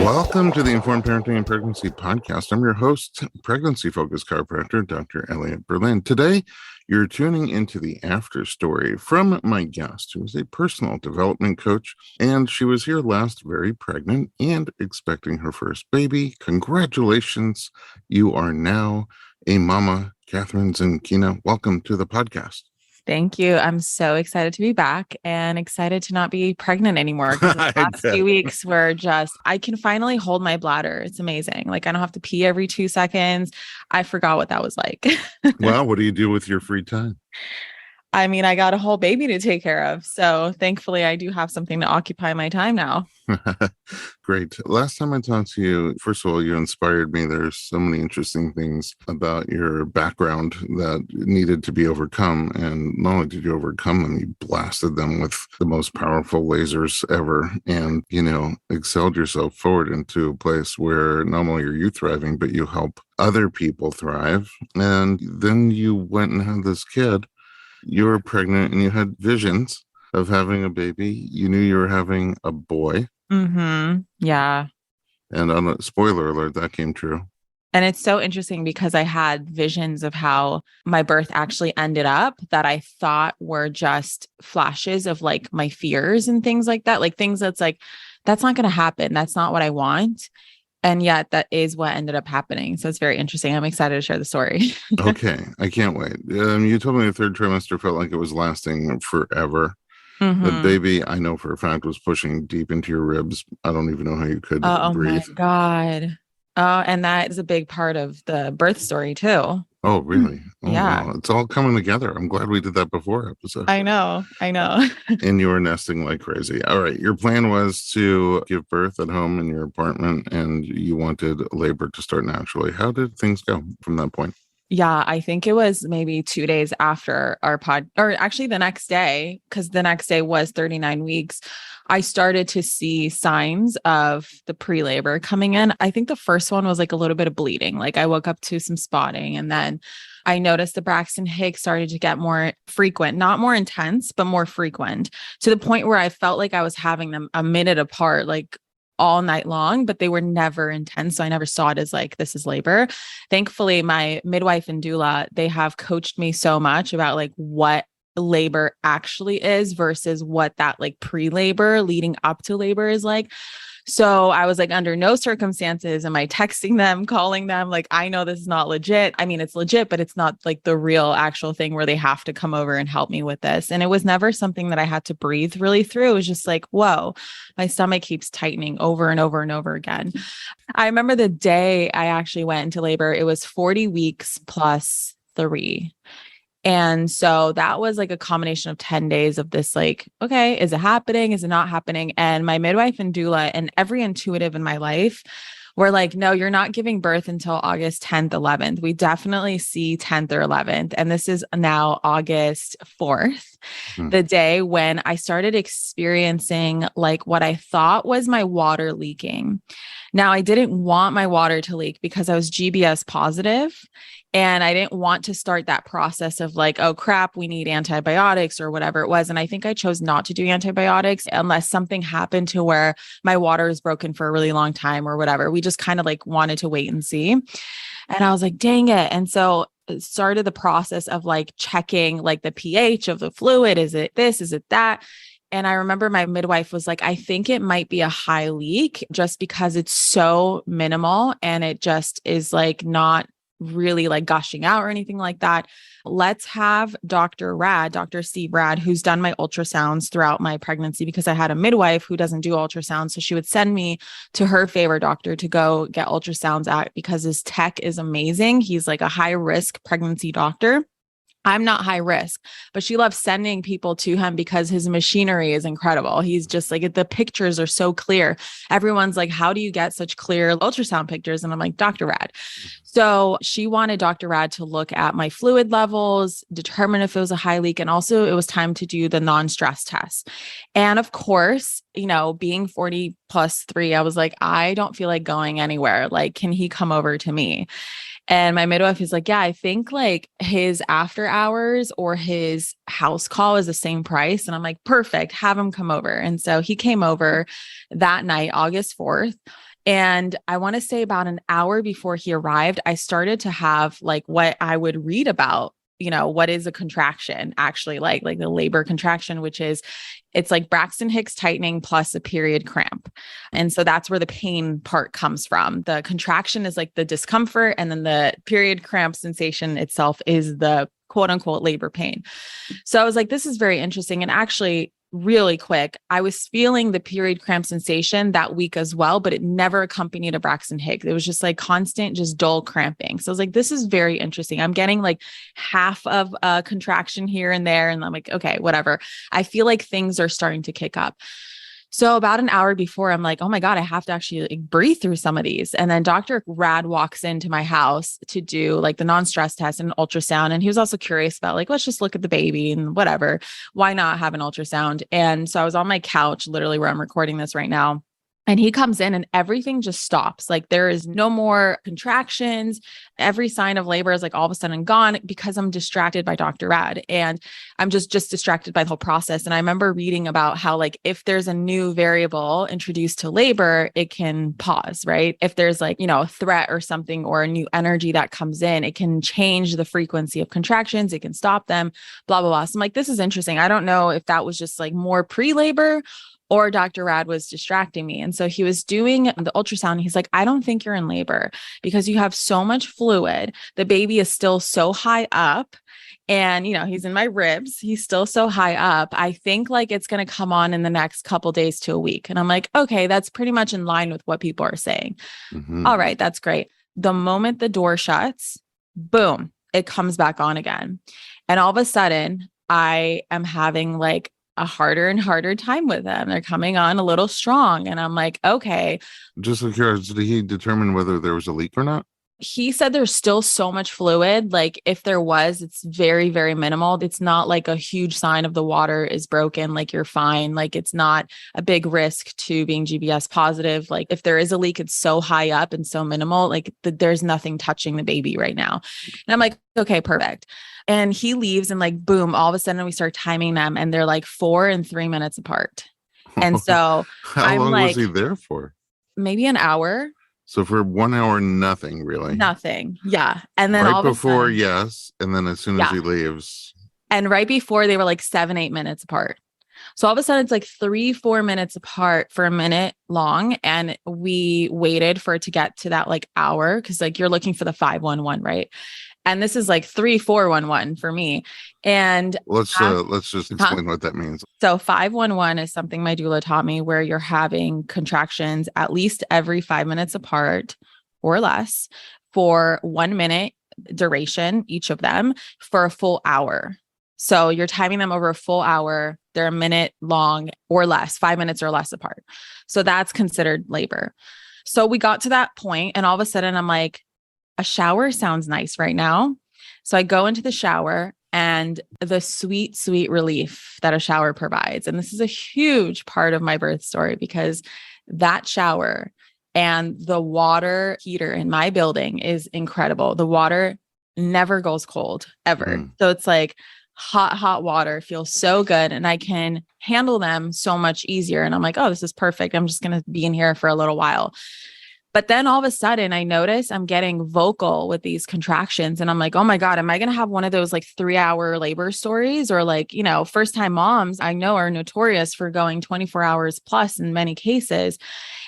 Welcome to the Informed Parenting and Pregnancy Podcast. I'm your host, pregnancy-focused chiropractor, Dr. Elliot Berlin. Today, you're tuning into the after story from my guest, who is a personal development coach, and she was here last very pregnant and expecting her first baby. Congratulations. You are now a mama, Kathrin Zenkina. Welcome to the podcast. Thank you. I'm so excited to be back and excited to not be pregnant anymore. Because the last few weeks were just, I can finally hold my bladder. It's amazing. Like I don't have to pee every 2 seconds. I forgot what that was like. Well, what do you do with your free time? I mean, I got a whole baby to take care of. So thankfully I do have something to occupy my time now. Great. Last time I talked to you, first of all, you inspired me. There's so many interesting things about your background that needed to be overcome. And not only did you overcome them, you blasted them with the most powerful lasers ever and, excelled yourself forward into a place where not only are you thriving, but you help other people thrive. And then you went and had this kid. You were pregnant and you had visions of having a baby. You knew you were having a boy. Mm-hmm. Yeah. And on a spoiler alert, that came true. And it's so interesting because I had visions of how my birth actually ended up that I thought were just flashes of like my fears and things like that. Like things that's like, that's not going to happen. That's not what I want. And yet that is what ended up happening. So it's very interesting. I'm excited to share the story. Okay. I can't wait. You told me the third trimester felt like it was lasting forever. Mm-hmm. The baby, I know for a fact, was pushing deep into your ribs. I don't even know how you could breathe. Oh my God. Oh, and that is a big part of the birth story too. Oh, really? Oh, yeah. Wow. It's all coming together. I'm glad we did that before episode. I know. And you were nesting like crazy. All right. Your plan was to give birth at home in your apartment and you wanted labor to start naturally. How did things go from that point? Yeah, I think it was maybe 2 days after our or actually the next day, because the next day was 39 weeks. I started to see signs of the pre-labor coming in. I think the first one was like a little bit of bleeding. Like I woke up to some spotting and then I noticed the Braxton Hicks started to get more frequent, not more intense, but more frequent to the point where I felt like I was having them a minute apart, like all night long, but they were never intense. So I never saw it as like, this is labor. Thankfully, my midwife and doula, they have coached me so much about like what labor actually is versus what that like pre-labor leading up to labor is like. So I was like, under no circumstances am I texting them, calling them. Like, I know this is not legit. I mean, it's legit, but it's not like the real actual thing where they have to come over and help me with this. And it was never something that I had to breathe really through. It was just like, whoa, my stomach keeps tightening over and over and over again. I remember the day I actually went into labor, it was 40 weeks plus 3. And so that was like a combination of 10 days of this, like, okay, is it happening? Is it not happening? And my midwife and doula and every intuitive in my life were like, no, you're not giving birth until August 10th, 11th. We definitely see 10th or 11th. And this is now August 4th, the day when I started experiencing like what I thought was my water leaking. Now, I didn't want my water to leak because I was GBS positive. And I didn't want to start that process of like, oh crap, we need antibiotics or whatever it was. And I think I chose not to do antibiotics unless something happened to where my water is broken for a really long time or whatever. We just kind of like wanted to wait and see. And I was like, dang it. And so it started the process of like checking like the pH of the fluid. Is it this? Is it that? And I remember my midwife was like, I think it might be a high leak just because it's so minimal and it just is like not really like gushing out or anything like that. Let's have Dr. Steve Rad, who's done my ultrasounds throughout my pregnancy because I had a midwife who doesn't do ultrasounds. So she would send me to her favorite doctor to go get ultrasounds at because his tech is amazing. He's like a high risk pregnancy doctor. I'm not high risk, but she loves sending people to him because his machinery is incredible. He's just like, the pictures are so clear. Everyone's like, how do you get such clear ultrasound pictures? And I'm like, Dr. Rad. So she wanted Dr. Rad to look at my fluid levels, determine if it was a high leak. And also it was time to do the non-stress test. And of course, being 40 plus 3, I was like, I don't feel like going anywhere. Like, can he come over to me? And my midwife is like, yeah, I think like his after hours or his house call is the same price. And I'm like, perfect, have him come over. And so he came over that night, August 4th. And I want to say about an hour before he arrived, I started to have like what I would read about, what is a contraction actually like the labor contraction, which is it's like Braxton Hicks tightening plus a period cramp. And so that's where the pain part comes from. The contraction is like the discomfort, and then the period cramp sensation itself is the quote unquote labor pain. So I was like, this is very interesting. And actually, really quick, I was feeling the period cramp sensation that week as well, but it never accompanied a Braxton Hicks. It was just like constant, just dull cramping. So I was like, this is very interesting. I'm getting like half of a contraction here and there. And I'm like, okay, whatever. I feel like things are starting to kick up. So about an hour before, I'm like, oh my God, I have to actually like breathe through some of these. And then Dr. Rad walks into my house to do like the non-stress test and ultrasound. And he was also curious about like, let's just look at the baby and whatever. Why not have an ultrasound? And so I was on my couch, literally where I'm recording this right now. And he comes in and everything just stops. Like there is no more contractions. Every sign of labor is like all of a sudden gone because I'm distracted by Dr. Rad, and I'm just distracted by the whole process. And I remember reading about how like if there's a new variable introduced to labor, it can pause, right? If there's like, a threat or something or a new energy that comes in, it can change the frequency of contractions. It can stop them, blah, blah, blah. So I'm like, this is interesting. I don't know if that was just like more pre-labor or Dr. Rad was distracting me. And so he was doing the ultrasound. He's like, I don't think you're in labor because you have so much fluid. The baby is still so high up. And, he's in my ribs. He's still so high up. I think like it's going to come on in the next couple days to a week. And I'm like, okay, that's pretty much in line with what people are saying. Mm-hmm. All right, that's great. The moment the door shuts, boom, it comes back on again. And all of a sudden, I am having like a harder and harder time with them. They're coming on a little strong. And I'm like, okay. Just like curious, did he determine whether there was a leak or not? He said there's still so much fluid. Like if there was, it's very, very minimal. It's not like a huge sign of the water is broken. Like you're fine. Like it's not a big risk to being GBS positive. Like if there is a leak, it's so high up and so minimal, like there's nothing touching the baby right now. And I'm like, okay, perfect. And he leaves and like, boom, all of a sudden we start timing them and they're like 4 and 3 minutes apart. And so how long was he there for? Maybe an hour. So for 1 hour, nothing really. Nothing. Yeah. And then right all before, sudden, yes. And then as soon as he leaves. And right before they were like 7, 8 minutes apart. So all of a sudden it's like 3, 4 minutes apart for a minute long. And we waited for it to get to that like hour. Cause like you're looking for the 511, right? And this is like 3411 for me. And let's just explain what that means. So 511 is something my doula taught me where you're having contractions at least every 5 minutes apart or less for 1 minute duration, each of them for a full hour. So you're timing them over a full hour. They're a minute long or less, 5 minutes or less apart. So that's considered labor. So we got to that point and all of a sudden I'm like, a shower sounds nice right now. So I go into the shower and the sweet, sweet relief that a shower provides. And this is a huge part of my birth story because that shower and the water heater in my building is incredible. The water never goes cold ever. So it's like hot, hot water feels so good and I can handle them so much easier. And I'm like, oh, this is perfect. I'm just going to be in here for a little while. But then all of a sudden I notice I'm getting vocal with these contractions and I'm like, oh my God, am I going to have one of those like 3-hour labor stories or like, first time moms I know are notorious for going 24 hours plus in many cases.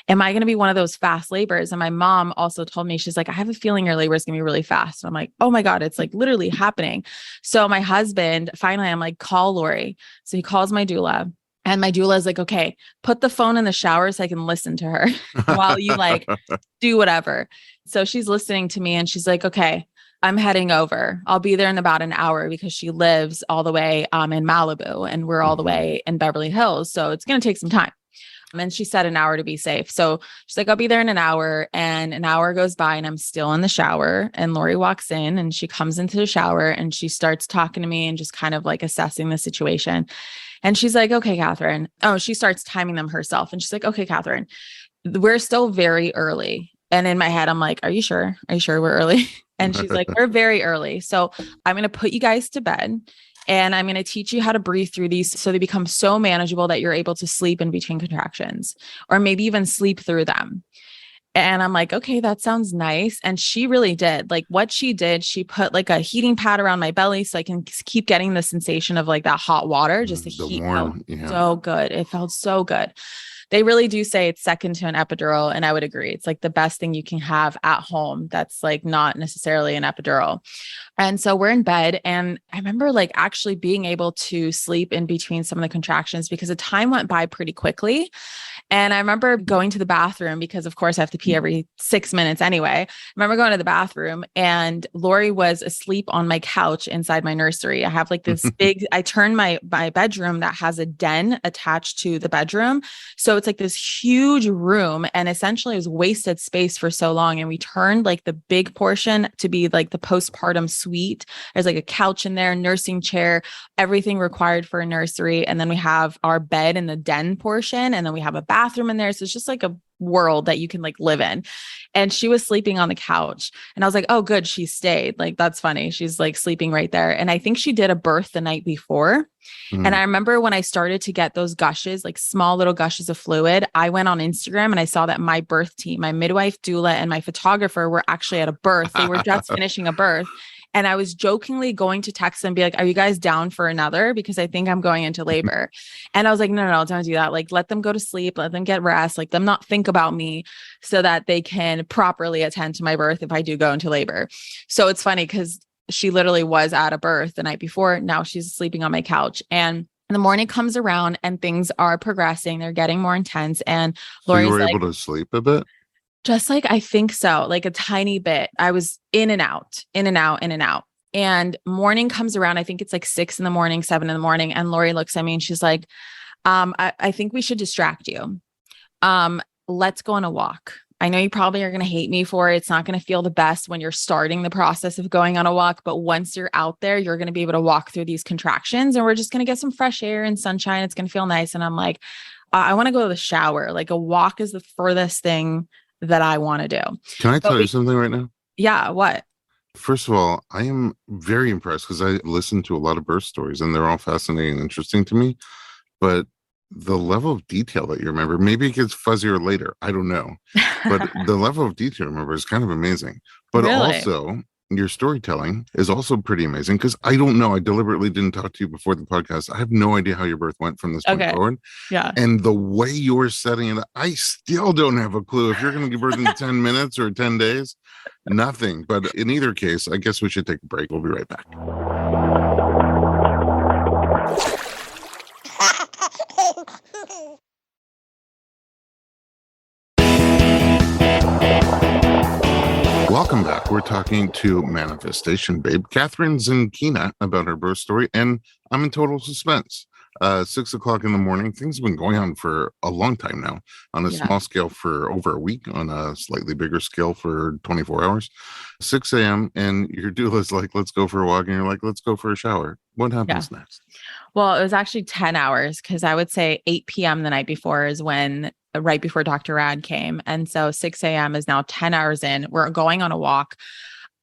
Am I going to be one of those fast labors? And my mom also told me, she's like, I have a feeling your labor is going to be really fast. And I'm like, oh my God, it's like literally happening. So my husband, finally, I'm like, call Lori. So he calls my doula. And my doula is like, okay, put the phone in the shower so I can listen to her while you like do whatever. So she's listening to me and she's like, okay, I'm heading over. I'll be there in about an hour because she lives all the way in Malibu and we're all the way in Beverly Hills. So it's going to take some time. And she said an hour to be safe. So she's like, I'll be there in an hour. And an hour goes by and I'm still in the shower. And Lori walks in and she comes into the shower and she starts talking to me and just kind of like assessing the situation. And she's like, okay, Kathrin. Oh, she starts timing them herself. And she's like, okay, Kathrin, we're still very early. And in my head, I'm like, are you sure? Are you sure we're early? And she's like, we're very early. So I'm going to put you guys to bed. And I'm going to teach you how to breathe through these so they become so manageable that you're able to sleep in between contractions or maybe even sleep through them. And I'm like, okay, that sounds nice. And she really did. Like what she did, she put like a heating pad around my belly so I can keep getting the sensation of like that hot water, just the The heat felt warm, yeah. so good. It felt so good. They really do say it's second to an epidural. And I would agree. It's like the best thing you can have at home that's like not necessarily an epidural. And so we're in bed. And I remember like actually being able to sleep in between some of the contractions because the time went by pretty quickly. And I remember going to the bathroom because, of course, I have to pee every 6 minutes anyway. I remember going to the bathroom and Lori was asleep on my couch inside my nursery. I have like this big, I turned my bedroom that has a den attached to the bedroom. So it's like this huge room. And essentially it was wasted space for so long. And we turned like the big portion to be like the postpartum suite. There's like a couch in there, nursing chair, everything required for a nursery. And then we have our bed in the den portion. And then we have a bathroom in there. So it's just like a world that you can like live in. And she was sleeping on the couch. And I was like, oh, good. She stayed. Like, that's funny. She's like sleeping right there. And I think she did a birth the night before. And I remember when I started to get those gushes, like small little gushes of fluid, I went on Instagram and I saw that my birth team, my midwife, doula, and my photographer were actually at a birth. They were just finishing a birth. And I was jokingly going to text them and be like, are you guys down for another? Because I think I'm going into labor. And I was like, no, don't do that. Like, let them go to sleep, let them get rest, like them not think about me so that they can properly attend to my birth if I do go into labor. So it's funny because she literally was at a birth the night before. Now she's sleeping on my couch. And the morning comes around and things are progressing. They're getting more intense. And So you Lori's were like, able to sleep a bit? just like, I think so, like a tiny bit. I was in and out, in and out, in and out. And morning comes around. I think it's like 6 a.m, 7 a.m. And Lori looks at me and she's like, I think we should distract you. Let's go on a walk. I know you probably are going to hate me for it. It's not going to feel the best when you're starting the process of going on a walk, but once you're out there, you're going to be able to walk through these contractions and we're just going to get some fresh air and sunshine. It's going to feel nice. And I'm like, I want to go to the shower. Like a walk is the furthest thing that I want to do. Can I tell you something right now? Yeah. What? First of all, I am very impressed because I listen to a lot of birth stories and they're all fascinating and interesting to me. But the level of detail that you remember, maybe it gets fuzzier later. I don't know. But the level of detail you remember is kind of amazing. But Really? also, your storytelling is also pretty amazing because I don't know. I deliberately didn't talk to you before the podcast. I have no idea how your birth went from this point Okay. forward. Yeah. And the way you're setting it up, I still don't have a clue if you're going to give birth in 10 minutes or 10 days. Nothing. But in either case, I guess we should take a break. We'll be right back. Welcome back. We're talking to Manifestation Babe, Kathrin Zenkina, about her birth story, and I'm in total suspense. 6 o'clock in the morning. Things have been going on for a long time now, on a small scale for over a week, on a slightly bigger scale for 24 hours. 6 a.m. and your doula's like, let's go for a walk. And you're like, let's go for a shower. What happens next? Well, it was actually 10 hours because I would say 8 p.m. the night before is when right before Dr. Rad came. And so 6 a.m. is now 10 hours in. We're going on a walk.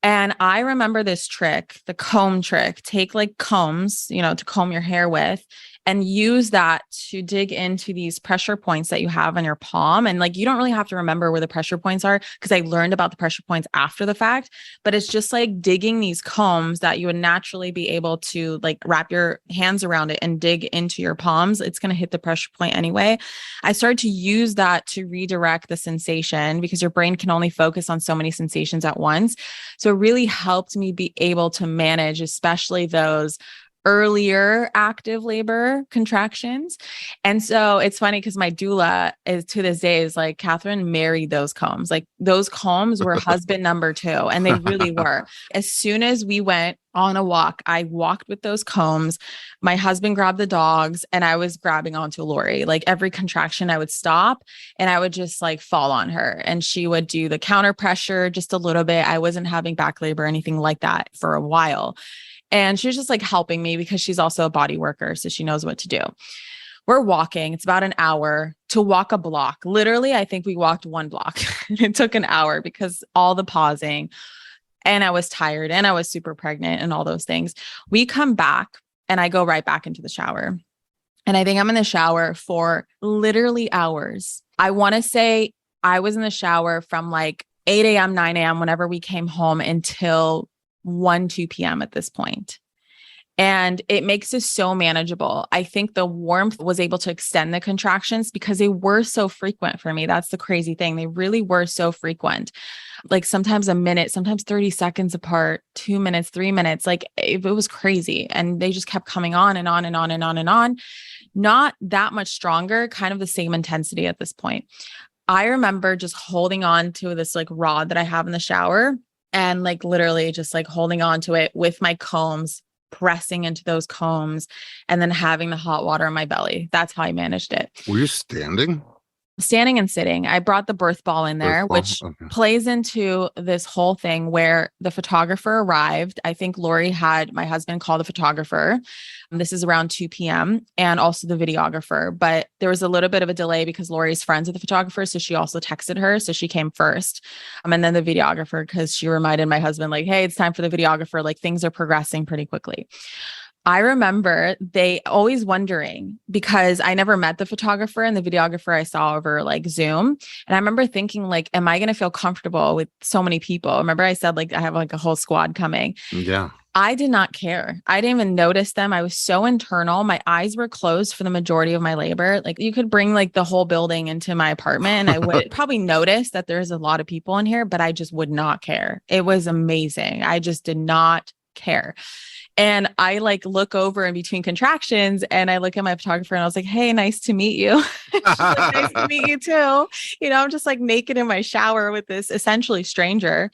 And I remember this trick, the comb trick, take like combs, to comb your hair with and use that to dig into these pressure points that you have on your palm. And like, you don't really have to remember where the pressure points are because I learned about the pressure points after the fact, but it's just like digging these combs that you would naturally be able to like wrap your hands around it and dig into your palms. It's going to hit the pressure point anyway. I started to use that to redirect the sensation because your brain can only focus on so many sensations at once. So it really helped me be able to manage, especially those earlier active labor contractions. And so it's funny because my doula is to this day is like, Kathrin married those combs. Like those combs were husband number 2. And they really were. As soon as we went on a walk, I walked with those combs. My husband grabbed the dogs and I was grabbing onto Lori. Like every contraction I would stop and I would just like fall on her and she would do the counter pressure just a little bit. I wasn't having back labor or anything like that for a while. And she was just like helping me because she's also a body worker. So she knows what to do. We're walking. It's about an hour to walk a block. Literally, I think we walked 1 block. It took an hour because all the pausing and I was tired and I was super pregnant and all those things. We come back and I go right back into the shower. And I think I'm in the shower for literally hours. I want to say I was in the shower from like 8 a.m., 9 a.m., whenever we came home until 1, 2 p.m. at this point. And it makes it so manageable. I think the warmth was able to extend the contractions because they were so frequent for me. That's the crazy thing. They really were so frequent. Like sometimes a minute, sometimes 30 seconds apart, 2 minutes, 3 minutes. Like it was crazy. And they just kept coming on and on and on and on and on. Not that much stronger, kind of the same intensity at this point. I remember just holding on to this like rod that I have in the shower and like literally just like holding on to it with my combs, pressing into those combs, and then having the hot water in my belly. That's how I managed it. Were you standing? Standing and sitting. I brought the birth ball in there, which plays into this whole thing where the photographer arrived. I think Lori had my husband call the photographer. This is around 2 p.m. and also the videographer. But there was a little bit of a delay because Lori's friends with the photographer. So she also texted her. So she came first. And then the videographer, because she reminded my husband, like, hey, it's time for the videographer. Like things are progressing pretty quickly. I remember they always wondering because I never met the photographer and the videographer I saw over like Zoom. And I remember thinking like, am I going to feel comfortable with so many people? Remember I said like, I have like a whole squad coming. Yeah. I did not care. I didn't even notice them. I was so internal. My eyes were closed for the majority of my labor. Like you could bring like the whole building into my apartment and I would probably notice that there's a lot of people in here, but I just would not care. It was amazing. I just did not care. And I like look over in between contractions and I look at my photographer and I was like, hey, nice to meet you. She's like, nice to meet you too. You know, I'm just like naked in my shower with this essentially stranger.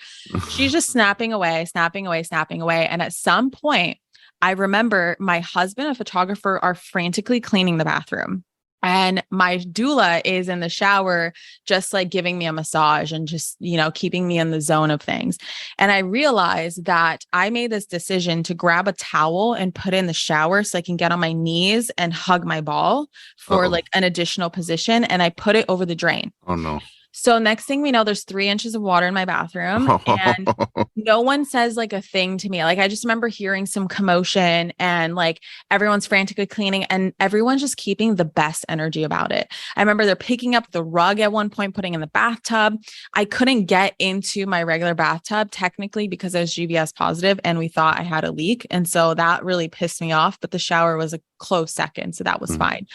She's just snapping away, snapping away, snapping away. And at some point, I remember my husband and photographer are frantically cleaning the bathroom. And my doula is in the shower, just like giving me a massage and just, you know, keeping me in the zone of things. And I realized that I made this decision to grab a towel and put it in the shower so I can get on my knees and hug my ball for like an additional position. And I put it over the drain. Oh, no. So next thing we know, there's 3 inches of water in my bathroom and no one says like a thing to me. Like, I just remember hearing some commotion and like everyone's frantically cleaning and everyone's just keeping the best energy about it. I remember they're picking up the rug at one point, putting in the bathtub. I couldn't get into my regular bathtub technically because I was GBS positive and we thought I had a leak. And so that really pissed me off, but the shower was a close second. So that was fine.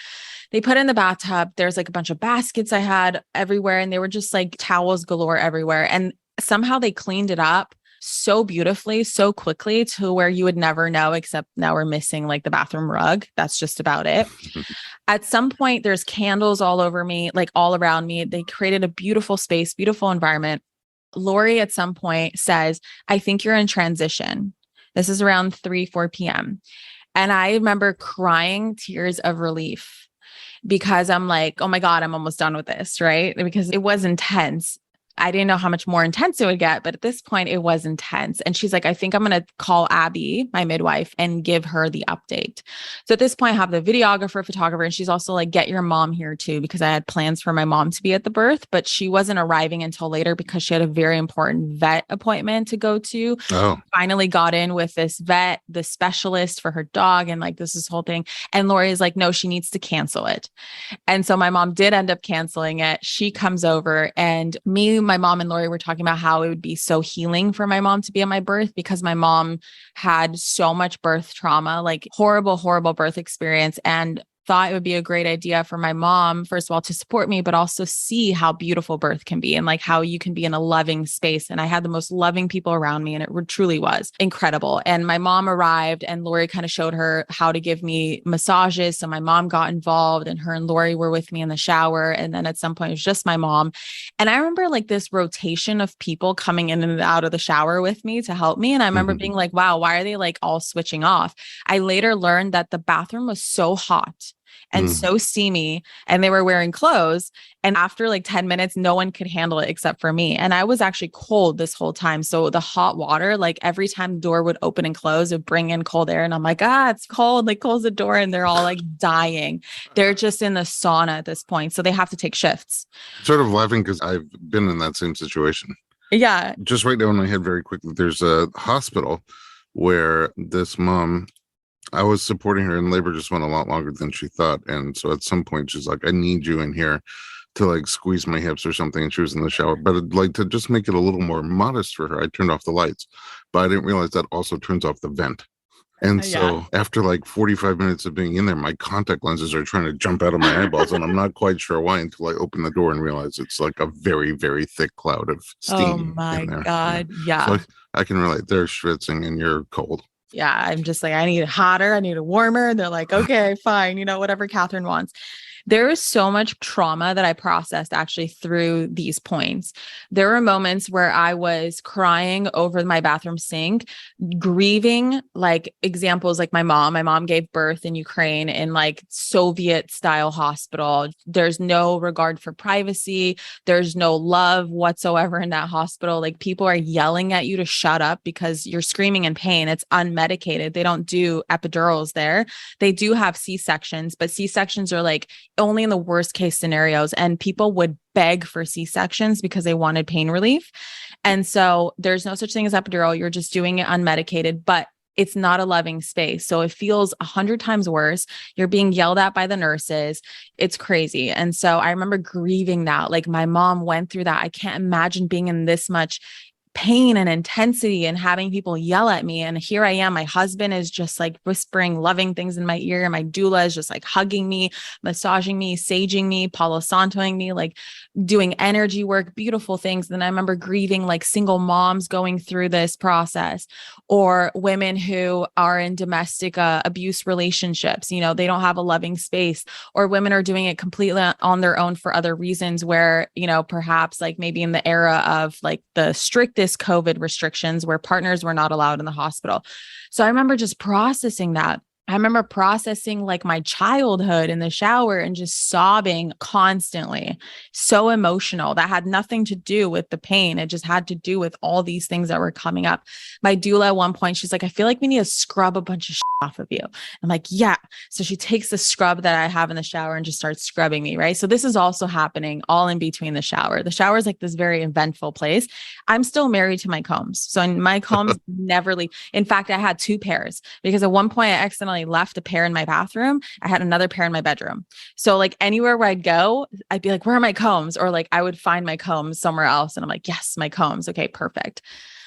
They put in the bathtub. There's like a bunch of baskets I had everywhere and they were just like towels galore everywhere. And somehow they cleaned it up so beautifully, so quickly to where you would never know, except now we're missing like the bathroom rug. That's just about it. At some point, there's candles all over me, like all around me. They created a beautiful space, beautiful environment. Lori at some point says, I think you're in transition. This is around 3, 4 p.m. And I remember crying tears of relief because I'm like, oh my God, I'm almost done with this, right? Because it was intense. I didn't know how much more intense it would get, but at this point it was intense. And she's like, I think I'm going to call Abby, my midwife, and give her the update. So at this point I have the videographer, photographer, and she's also like, get your mom here too, because I had plans for my mom to be at the birth, but she wasn't arriving until later because she had a very important vet appointment to go to. Oh. Finally got in with this vet, the specialist for her dog. And like, this whole thing. And Lori is like, no, she needs to cancel it. And so my mom did end up canceling it. She comes over and my mom and Lori were talking about how it would be so healing for my mom to be at my birth because my mom had so much birth trauma, like horrible, horrible birth experience. And thought it would be a great idea for my mom, first of all, to support me, but also see how beautiful birth can be and like how you can be in a loving space. And I had the most loving people around me and it truly was incredible. And my mom arrived and Lori kind of showed her how to give me massages. So my mom got involved and her and Lori were with me in the shower. And then at some point it was just my mom. And I remember like this rotation of people coming in and out of the shower with me to help me. And I remember being like, wow, why are they like all switching off? I later learned that the bathroom was so hot and so steamy and they were wearing clothes. And after like 10 minutes, no one could handle it except for me. And I was actually cold this whole time. So the hot water, like every time the door would open and close, it would bring in cold air. And I'm like, it's cold. Like close the door. And they're all like dying. They're just in the sauna at this point. So they have to take shifts. Sort of laughing because I've been in that same situation. Yeah. Just right down in my head very quickly. There's a hospital where this mom, I was supporting her and labor just went a lot longer than she thought. And so at some point she's like, I need you in here to like squeeze my hips or something, and she was in the shower. But like to just make it a little more modest for her, I turned off the lights, but I didn't realize that also turns off the vent. And Yeah. so after like 45 minutes of being in there, my contact lenses are trying to jump out of my eyeballs, and I'm not quite sure why until I open the door and realize it's like a very, very thick cloud of Oh steam my in there. Yeah. God. So Yeah. I can relate. They're schwitzing and you're cold. Yeah. I'm just like, I need it hotter. I need it warmer. And they're like, okay, fine. Whatever Kathrin wants. There is so much trauma that I processed actually through these points. There were moments where I was crying over my bathroom sink, grieving, like examples like my mom. My mom gave birth in Ukraine in like Soviet style hospital. There's no regard for privacy. There's no love whatsoever in that hospital. Like people are yelling at you to shut up because you're screaming in pain. It's unmedicated. They don't do epidurals there. They do have C-sections, but C-sections are like only in the worst case scenarios. And people would beg for C-sections because they wanted pain relief. And so there's no such thing as epidural. You're just doing it unmedicated, but it's not a loving space. So it feels 100 times worse. You're being yelled at by the nurses. It's crazy. And so I remember grieving that. Like my mom went through that. I can't imagine being in this much pain and intensity and having people yell at me. And here I am. My husband is just like whispering loving things in my ear. And my doula is just like hugging me, massaging me, saging me, Palo Santoing me, like doing energy work, beautiful things. Then I remember grieving like single moms going through this process, or women who are in domestic abuse relationships. They don't have a loving space, or women are doing it completely on their own for other reasons where, perhaps like maybe in the era of like the strictest COVID restrictions where partners were not allowed in the hospital. So I remember just processing that. I remember processing like my childhood in the shower and just sobbing constantly. So emotional. That had nothing to do with the pain. It just had to do with all these things that were coming up. My doula at one point, she's like, I feel like we need to scrub a bunch of shit off of you. I'm like, yeah. So she takes the scrub that I have in the shower and just starts scrubbing me, right? So this is also happening all in between the shower. The shower is like this very eventful place. I'm still married to my combs. So my combs never leave. In fact, I had two pairs because at one point I accidentally left a pair in my bathroom. I had another pair in my bedroom. So like anywhere where I'd go, I'd be like, where are my combs? Or like I would find my combs somewhere else. And I'm like, yes, my combs. Okay, perfect.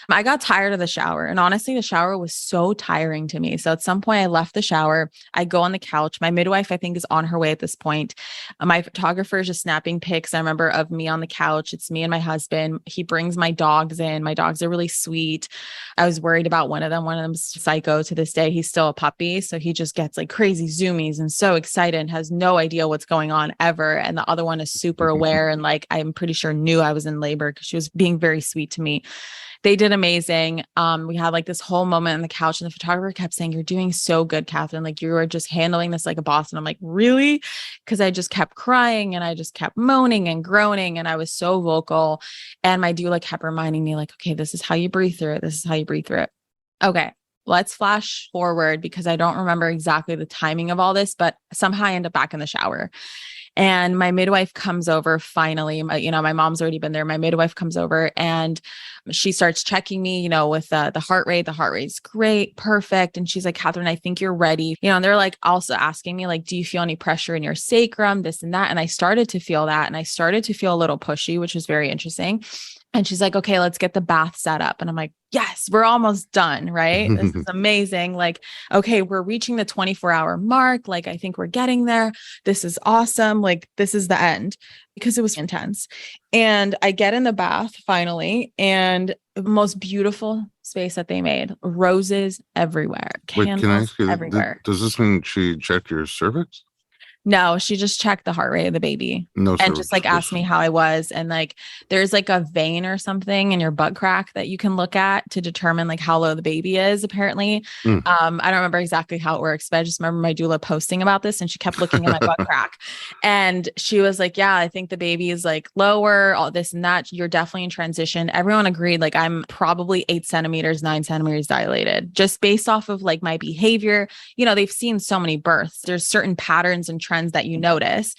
I got tired of the shower. And honestly, the shower was so tiring to me. So at some point I left the shower. I go on the couch. My midwife, I think, is on her way at this point. My photographer is just snapping pics. I remember of me on the couch. It's me and my husband. He brings my dogs in. My dogs are really sweet. I was worried about one of them. One of them's psycho to this day. He's still a puppy. So he just gets like crazy zoomies and so excited and has no idea what's going on ever. And the other one is super aware. And like, I'm pretty sure knew I was in labor because she was being very sweet to me. They did amazing. We had like this whole moment on the couch and the photographer kept saying, you're doing so good, Kathrin. Like you were just handling this like a boss. And I'm like, really? Because I just kept crying and I just kept moaning and groaning and I was so vocal. And my doula kept reminding me like, okay, this is how you breathe through it. This is how you breathe through it. Okay. Let's flash forward because I don't remember exactly the timing of all this, but somehow I end up back in the shower. And my midwife comes over finally. My mom's already been there. My midwife comes over and she starts checking me, with the heart rate. The heart rate's great, perfect. And she's like, Kathrin, I think you're ready. And they're like also asking me like, do you feel any pressure in your sacrum, this and that? And I started to feel that. And I started to feel a little pushy, which was very interesting. And she's like, okay, let's get the bath set up. And I'm like, yes, we're almost done. Right. This is amazing. Like, okay, we're reaching the 24-hour mark. Like, I think we're getting there. This is awesome. Like, this is the end because it was intense. And I get in the bath finally, and the most beautiful space that they made, roses everywhere, Wait, can I candles ask you, everywhere. does this mean she checked your cervix? No, she just checked the heart rate of the baby No and just cervix. like asked me how I was. And like, there's like a vein or something in your butt crack that you can look at to determine like how low the baby is, apparently. Mm. I don't remember exactly how it works, but I just remember my doula posting about this and she kept looking at my butt crack. And she was like, yeah, I think the baby is like lower, all this and that. You're definitely in transition. Everyone agreed. Like I'm probably 8 centimeters, 9 centimeters dilated just based off of like my behavior. They've seen so many births. There's certain patterns and trends that you notice.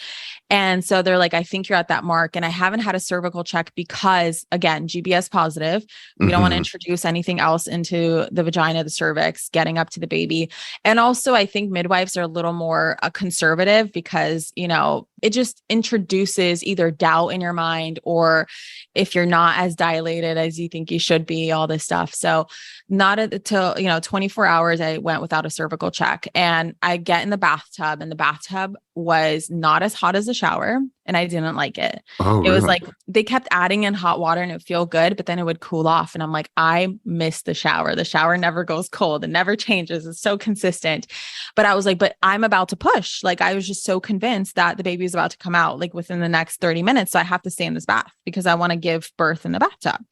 And so they're like, I think you're at that mark. And I haven't had a cervical check because, again, GBS positive. We don't want to introduce anything else into the vagina, the cervix, getting up to the baby. And also, I think midwives are a little more conservative because, it just introduces either doubt in your mind, or if you're not as dilated as you think you should be, all this stuff. So not until, 24 hours, I went without a cervical check, and I get in the bathtub, and the bathtub was not as hot as the shower, and I didn't like it. Oh, It was really? like they kept adding in hot water and it would feel good, but then it would cool off. And I'm like, I miss the shower. The shower never goes cold. It never changes. It's so consistent. But I was like, but I'm about to push. Like, I was just so convinced that the baby is about to come out like within the next 30 minutes. So I have to stay in this bath because I want to give birth in the bathtub.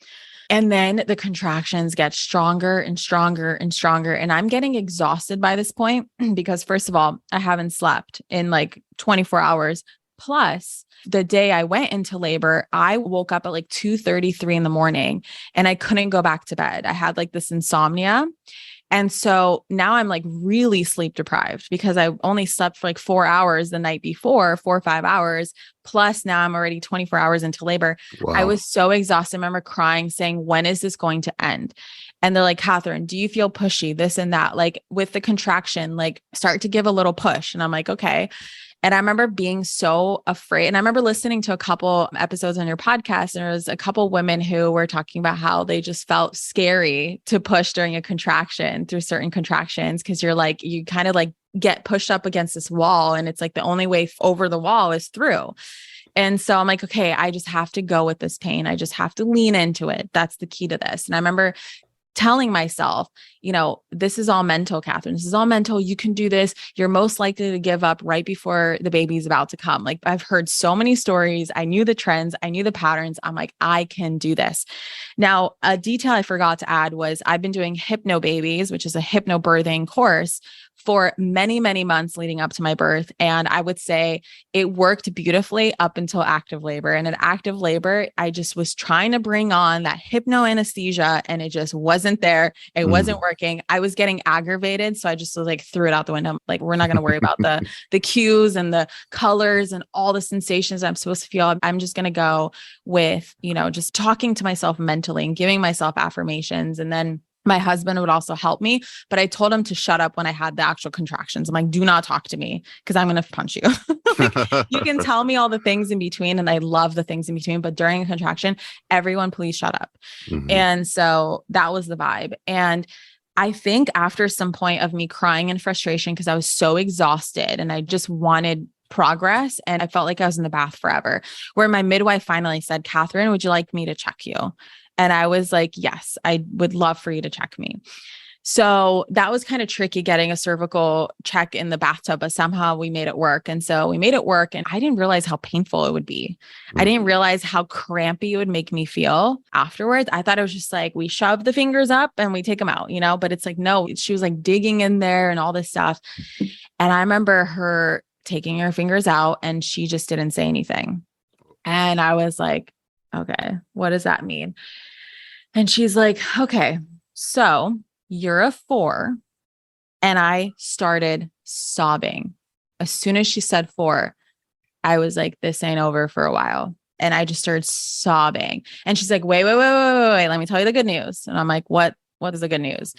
And then the contractions get stronger and stronger and stronger. And I'm getting exhausted by this point because, first of all, I haven't slept in like 24 hours. Plus, the day I went into labor, I woke up at like 2:33 in the morning and I couldn't go back to bed. I had like this insomnia. And so now I'm like really sleep deprived because I only slept for like 4 hours the night before, 4 or 5 hours. Plus now I'm already 24 hours into labor. I Wow. was so exhausted. I remember crying, saying, when is this going to end? And they're like, Kathrin, do you feel pushy? This and that, like with the contraction, like start to give a little push. And I'm like, okay. And I remember being so afraid. And I remember listening to a couple episodes on your podcast, and there was a couple women who were talking about how they just felt scary to push during a contraction, through certain contractions. Cause you're like, you kind of like get pushed up against this wall. And it's like the only way over the wall is through. And so I'm like, okay, I just have to go with this pain. I just have to lean into it. That's the key to this. And I remember telling myself, this is all mental, Kathrin. This is all mental. You can do this. You're most likely to give up right before the baby's about to come. Like, I've heard so many stories. I knew the trends. I knew the patterns. I'm like, I can do this. Now, a detail I forgot to add was I've been doing Hypno Babies, which is a hypnobirthing course, for many, many months leading up to my birth. And I would say it worked beautifully up until active labor. And in active labor, I just was trying to bring on that hypno anesthesia and it just wasn't there. It wasn't working. I was getting aggravated. So I just was like, threw it out the window. Like, we're not going to worry about the cues and the colors and all the sensations I'm supposed to feel. I'm just going to go with, just talking to myself mentally and giving myself affirmations. And then my husband would also help me, but I told him to shut up when I had the actual contractions. I'm like, do not talk to me because I'm going to punch you. Like, you can tell me all the things in between. And I love the things in between, but during a contraction, everyone please shut up. And so that was the vibe. And I think after some point of me crying in frustration, because I was so exhausted and I just wanted progress and I felt like I was in the bath forever, where my midwife finally said, Kathrin, would you like me to check you? And I was like, yes, I would love for you to check me. So that was kind of tricky, getting a cervical check in the bathtub, but somehow we made it work. And so we made it work, and I didn't realize how painful it would be. I didn't realize how crampy it would make me feel afterwards. I thought it was just like, we shove the fingers up and we take them out, but it's like, no, she was like digging in there and all this stuff. And I remember her taking her fingers out and she just didn't say anything. And I was like, okay, what does that mean? And she's like, okay, so you're a 4. And I started sobbing. As soon as she said 4, I was like, this ain't over for a while. And I just started sobbing. And she's like, wait, let me tell you the good news. And I'm like, what is the good news?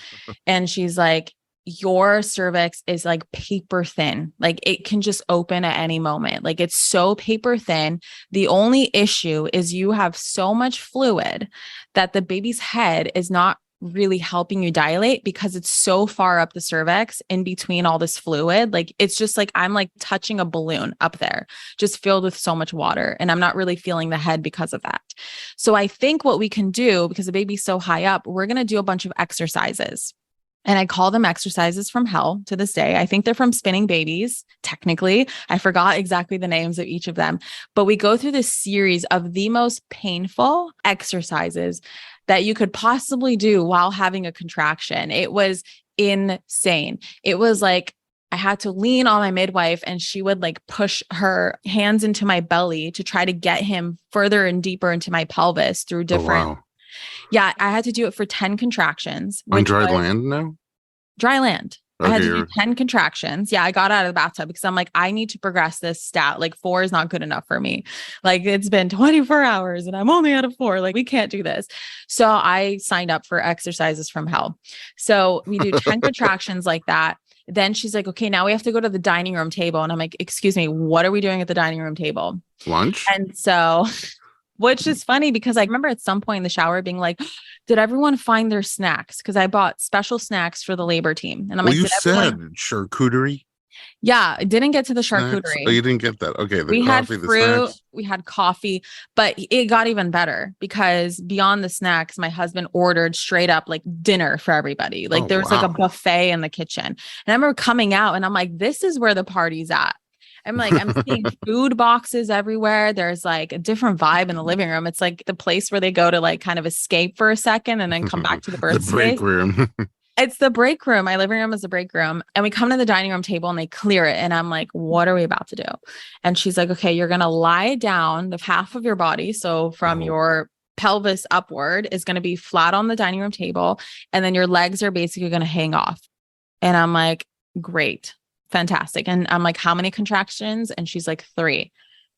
And she's like, your cervix is like paper thin. Like, it can just open at any moment. Like, it's so paper thin. The only issue is you have so much fluid that the baby's head is not really helping you dilate because it's so far up the cervix in between all this fluid. Like, it's just like, I'm like touching a balloon up there, just filled with so much water. And I'm not really feeling the head because of that. So I think what we can do, because the baby's so high up, we're going to do a bunch of exercises. And I call them exercises from hell to this day. I think they're from Spinning Babies. Technically, I forgot exactly the names of each of them, but we go through this series of the most painful exercises that you could possibly do while having a contraction. It was insane. It was like, I had to lean on my midwife and she would like push her hands into my belly to try to get him further and deeper into my pelvis through different. Oh, wow. Yeah, I had to do it for 10 contractions. On dry land now? Dry land. Okay, I had to do 10 contractions. Yeah, I got out of the bathtub because I'm like, I need to progress this stat. Like, 4 is not good enough for me. Like, it's been 24 hours and I'm only at a 4. Like, we can't do this. So I signed up for exercises from hell. So we do 10 contractions like that. Then she's like, okay, now we have to go to the dining room table. And I'm like, excuse me, what are we doing at the dining room table? Lunch? And so, which is funny because I remember at some point in the shower being like, did everyone find their snacks? Because I bought special snacks for the labor team. And I'm Well, like, you did said everyone? charcuterie Yeah, I didn't get to the snacks. Oh, charcuterie. you didn't get that. Okay, the We had coffee, the fruit, snacks. we had coffee, but it got even better because beyond the snacks, my husband ordered straight up like dinner for everybody. Oh, Like there was like a wow. buffet in the kitchen. And I remember coming out and I'm like, this is where the party's at. I'm like, I'm seeing food boxes everywhere. There's like a different vibe in the living room. It's like the place where they go to like kind of escape for a second and then come back to the The birth break space. room. It's the break room. My living room is the break room. And we come to the dining room table and they clear it. And I'm like, what are we about to do? And she's like, okay, you're going to lie down the half of your body. So from Oh, your pelvis upward is going to be flat on the dining room table. And then your legs are basically going to hang off. And I'm like, great, fantastic. And I'm like, how many contractions? And she's like, 3.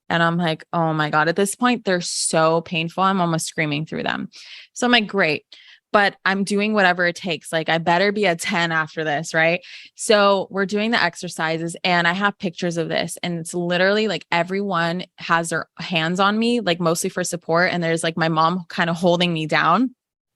And I'm like, oh my God, at this point, they're so painful. I'm almost screaming through them. So I'm like, great, but I'm doing whatever it takes. Like, I better be a 10 after this. Right. So we're doing the exercises and I have pictures of this. And it's literally like everyone has their hands on me, like mostly for support. And there's like my mom kind of holding me down.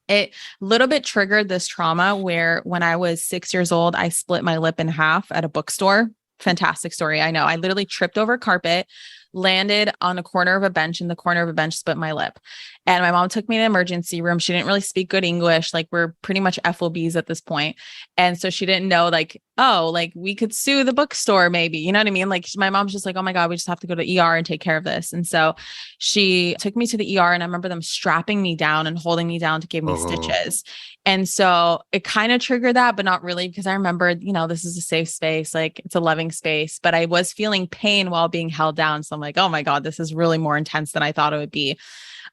It a little bit triggered this trauma where when I was 6 years old, I split my lip in half at a bookstore. Fantastic story. I know. I literally tripped over carpet, landed on a corner of a bench, in the corner of a bench, split my lip. And my mom took me to the emergency room. She didn't really speak good English. Like we're pretty much FOBs at this point. And so she didn't know like, oh, like we could sue the bookstore maybe, you know what I mean? Like my mom's just like, oh my God, we just have to go to ER and take care of this. And so she took me to the ER and I remember them strapping me down and holding me down to give me oh, stitches. And so it kind of triggered that, but not really because I remembered, this is a safe space, like it's a loving space, but I was feeling pain while being held down. So I'm like, oh my God, this is really more intense than I thought it would be.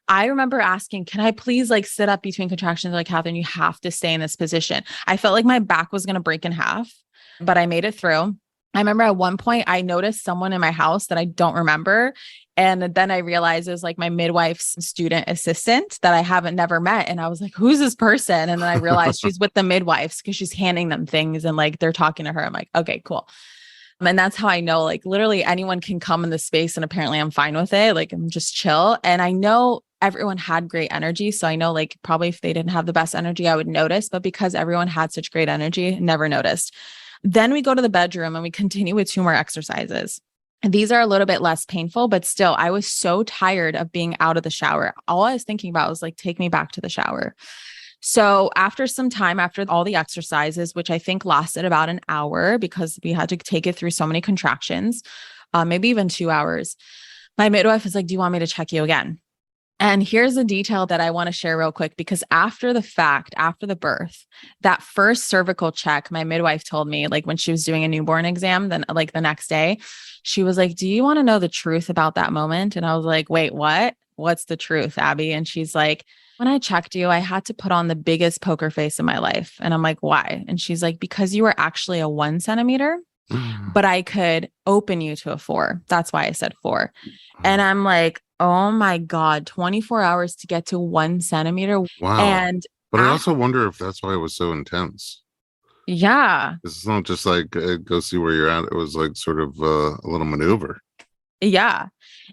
I remember asking, can I please like sit up between contractions? Like, Kathrin, you have to stay in this position. I felt like my back was going to break in half, but I made it through. I remember at one point I noticed someone in my house that I don't remember. And then I realized it was like my midwife's student assistant that I haven't never met. And I was like, who's this person? And then I realized she's with the midwives because she's handing them things and like they're talking to her. I'm like, okay, cool. And that's how I know like literally anyone can come in the space and apparently I'm fine with it. Like I'm just chill. And I know everyone had great energy. So I know like probably if they didn't have the best energy, I would notice, but because everyone had such great energy, never noticed. Then we go to the bedroom and we continue with 2 more exercises. And these are a little bit less painful, but still, I was so tired of being out of the shower. All I was thinking about was like, take me back to the shower. So after some time, after all the exercises, which I think lasted about an hour because we had to take it through so many contractions, maybe even 2 hours, my midwife was like, do you want me to check you again? And here's a detail that I want to share real quick, because after the fact, after the birth, that first cervical check, my midwife told me, like when she was doing a newborn exam, then like the next day, she was like, do you want to know the truth about that moment? And I was like, wait, what? What's the truth, Abby? And she's like, when I checked you, I had to put on the biggest poker face in my life. And I'm like, why? And she's like, because you were actually a 1 centimeter, but I could open you to a 4. That's why I said 4. And I'm like, oh my God, 24 hours to get to 1 centimeter. wow. And But I after, also wonder if that's why it was so intense. yeah, It's not just like go see where you're at. It was like sort of a little maneuver. yeah.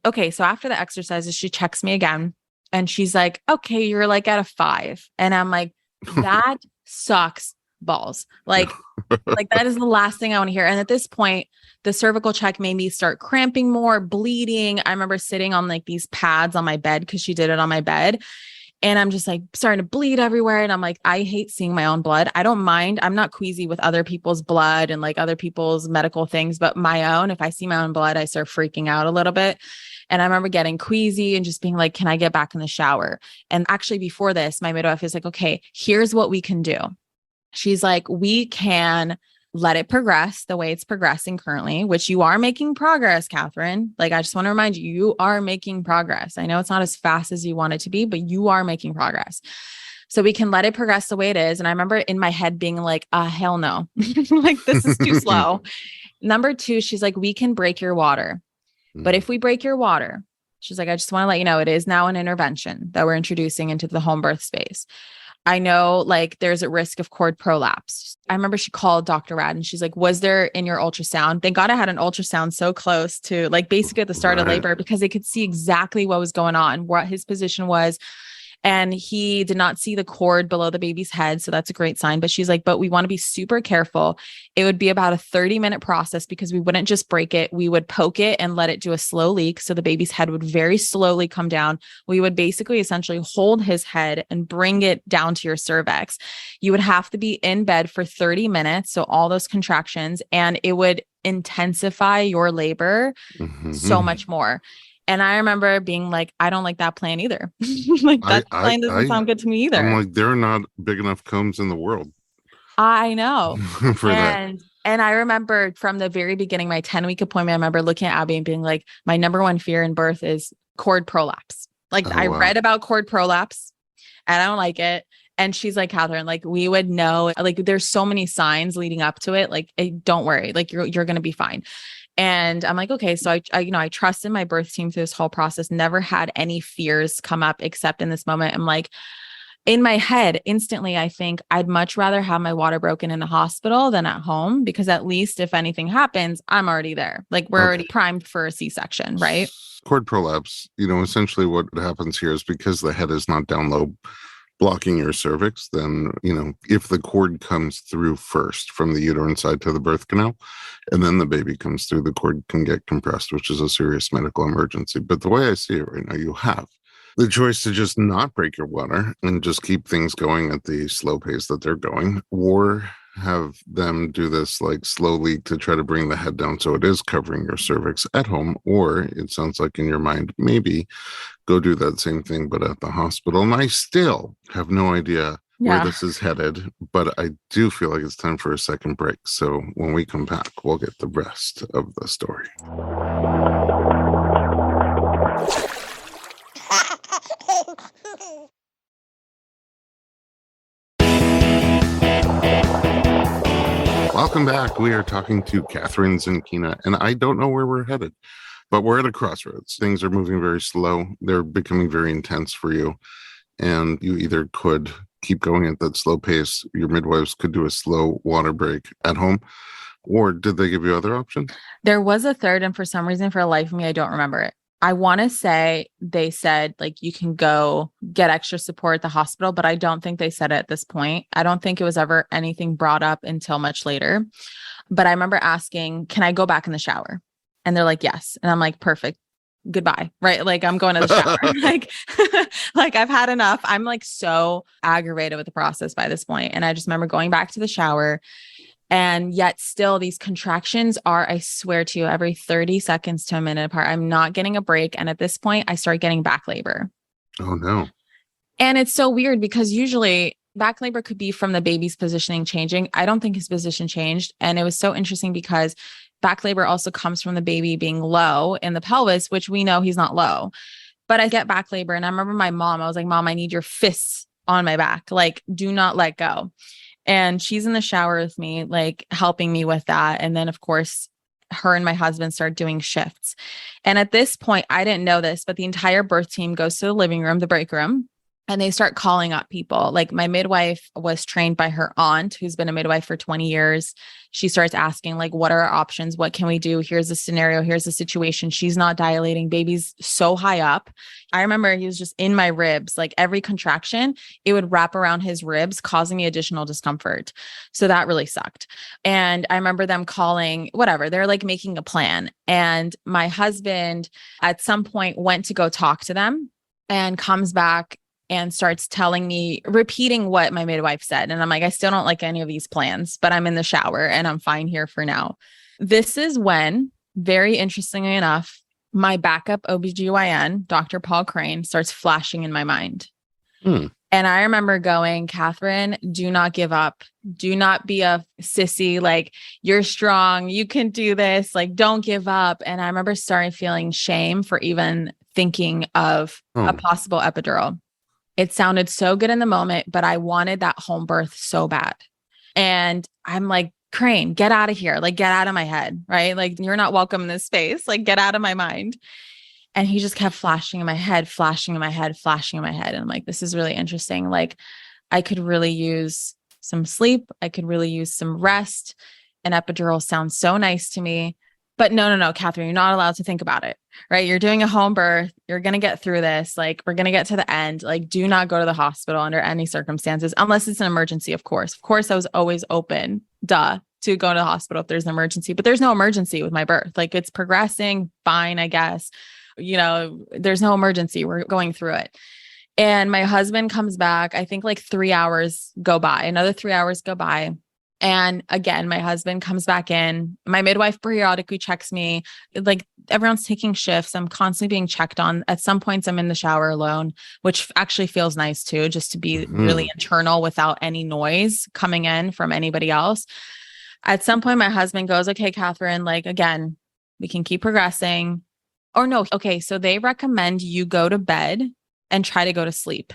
Okay. So after the exercises, she checks me again and she's like, okay, you're like at a 5. And I'm like, that sucks balls. Like that is the last thing I want to hear. And at this point, the cervical check made me start cramping more, bleeding. I remember sitting on like these pads on my bed because she did it on my bed. And I'm just like starting to bleed everywhere. And I'm like, I hate seeing my own blood. I don't mind. I'm not queasy with other people's blood and like other people's medical things, but my own, if I see my own blood, I start freaking out a little bit. And I remember getting queasy and just being like, can I get back in the shower? And actually before this, my midwife is like, okay, here's what we can do. She's like, we can let it progress the way it's progressing currently, which you are making progress, Kathrin. Like, I just want to remind you, you are making progress. I know it's not as fast as you want it to be, but you are making progress. So we can let it progress the way it is. And I remember in my head being like, hell no, like this is too slow. Number 2, she's like, we can break your water. But if we break your water, she's like, I just want to let you know, it is now an intervention that we're introducing into the home birth space. I know like there's a risk of cord prolapse. I remember she called Dr. Rad and she's like, was there in your ultrasound? Thank God I had an ultrasound so close to like basically at the start of Right. labor because they could see exactly what was going on, what his position was. And he did not see the cord below the baby's head. So that's a great sign. But she's like, but we want to be super careful. It would be about a 30-minute process because we wouldn't just break it. We would poke it and let it do a slow leak. So the baby's head would very slowly come down. We would basically essentially hold his head and bring it down to your cervix. You would have to be in bed for 30 minutes. So all those contractions, and it would intensify your labor so much more. And I remember being like, I don't like that plan either. Like that plan doesn't sound good to me I'm either. like, there are not big enough combs in the world I know. for that. And I remember from the very beginning, my 10-week appointment, I remember looking at Abby and being like, my number one fear in birth is cord prolapse. Like Oh, I wow. read about cord prolapse and I don't like it. And she's like, Kathrin, like we would know, like there's so many signs leading up to it. Like, don't worry, like you're going to be fine. And I'm like, okay. So I trusted my birth team through this whole process, never had any fears come up except in this moment. I'm like, in my head, instantly, I think I'd much rather have my water broken in a hospital than at home, because at least if anything happens, I'm already there. Like we're already primed for a C-section, right? Cord prolapse, essentially what happens here is because the head is not down low blocking your cervix, then, if the cord comes through first from the uterine side to the birth canal, and then the baby comes through, the cord can get compressed, which is a serious medical emergency. But the way I see it right now, you have the choice to just not break your water and just keep things going at the slow pace that they're going, or have them do this like slowly to try to bring the head down so it is covering your cervix at home, or it sounds like in your mind, maybe go do that same thing, but at the hospital. And I still have no idea where this is headed, but I do feel like it's time for a second break. So when we come back, we'll get the rest of the story. Welcome back. We are talking to Kathrin Zenkina, and I don't know where we're headed, but we're at a crossroads. Things are moving very slow. They're becoming very intense for you. And you either could keep going at that slow pace. Your midwives could do a slow water break at home. Or did they give you other options? There was a third, and for some reason, for the life of me, I don't remember it. I want to say they said like you can go get extra support at the hospital, but I don't think they said it at this point. I don't think it was ever anything brought up until much later. But I remember asking, can I go back in the shower? And they're like, yes. And I'm like, perfect. Goodbye. Right. Like I'm going to the shower. like I've had enough. I'm like so aggravated with the process by this point. And I just remember going back to the shower. And yet still these contractions are, I swear to you, every 30 seconds to a minute apart. I'm not getting a break. And at this point, I start getting back labor. Oh, no. And it's so weird because usually back labor could be from the baby's positioning changing. I don't think his position changed. And it was so interesting because back labor also comes from the baby being low in the pelvis, which we know he's not low. But I get back labor. And I remember my mom, I was like, Mom, I need your fists on my back. Like, do not let go. And she's in the shower with me, like helping me with that. And then, of course, her and my husband start doing shifts. And at this point, I didn't know this, but the entire birth team goes to the living room, the break room, and they start calling up people. Like my midwife was trained by her aunt, who's been a midwife for 20 years. She starts asking, like, what are our options? What can we do? Here's a scenario. Here's the situation. She's not dilating. Baby's so high up. I remember he was just in my ribs. Like every contraction, it would wrap around his ribs, causing me additional discomfort. So that really sucked. And I remember them calling, whatever, they're like making a plan. And my husband at some point went to go talk to them and comes back and starts telling me, repeating what my midwife said. And I'm like, I still don't like any of these plans, but I'm in the shower and I'm fine here for now. This is when, very interestingly enough, my backup OBGYN, Dr. Paul Crane, starts flashing in my mind. And I remember going, Kathrin, do not give up. Do not be a sissy. Like, you're strong. You can do this. Like, don't give up. And I remember starting feeling shame for even thinking of a possible epidural. It sounded so good in the moment, but I wanted that home birth so bad. And I'm like, Crane, get out of here. Like, get out of my head, right? Like, you're not welcome in this space. Like, get out of my mind. And he just kept flashing in my head, flashing in my head, flashing in my head. And I'm like, this is really interesting. Like, I could really use some sleep. I could really use some rest. An epidural sounds so nice to me. But no, Kathrin, you're not allowed to think about it, right? You're doing a home birth. You're going to get through this. Like, we're going to get to the end. Like, do not go to the hospital under any circumstances, unless it's an emergency, of course. Of course, I was always open, to go to the hospital if there's an emergency, but there's no emergency with my birth. Like, it's progressing fine, I guess. There's no emergency. We're going through it. And my husband comes back. I think like 3 hours go by, another 3 hours go by. And again, my husband comes back in. My midwife periodically checks me. Like, everyone's taking shifts. I'm constantly being checked on. At some points, I'm in the shower alone, which actually feels nice too, just to be really internal without any noise coming in from anybody else. At some point, my husband goes, okay, Kathrin, like, again, we can keep progressing. Or no, okay, so they recommend you go to bed and try to go to sleep.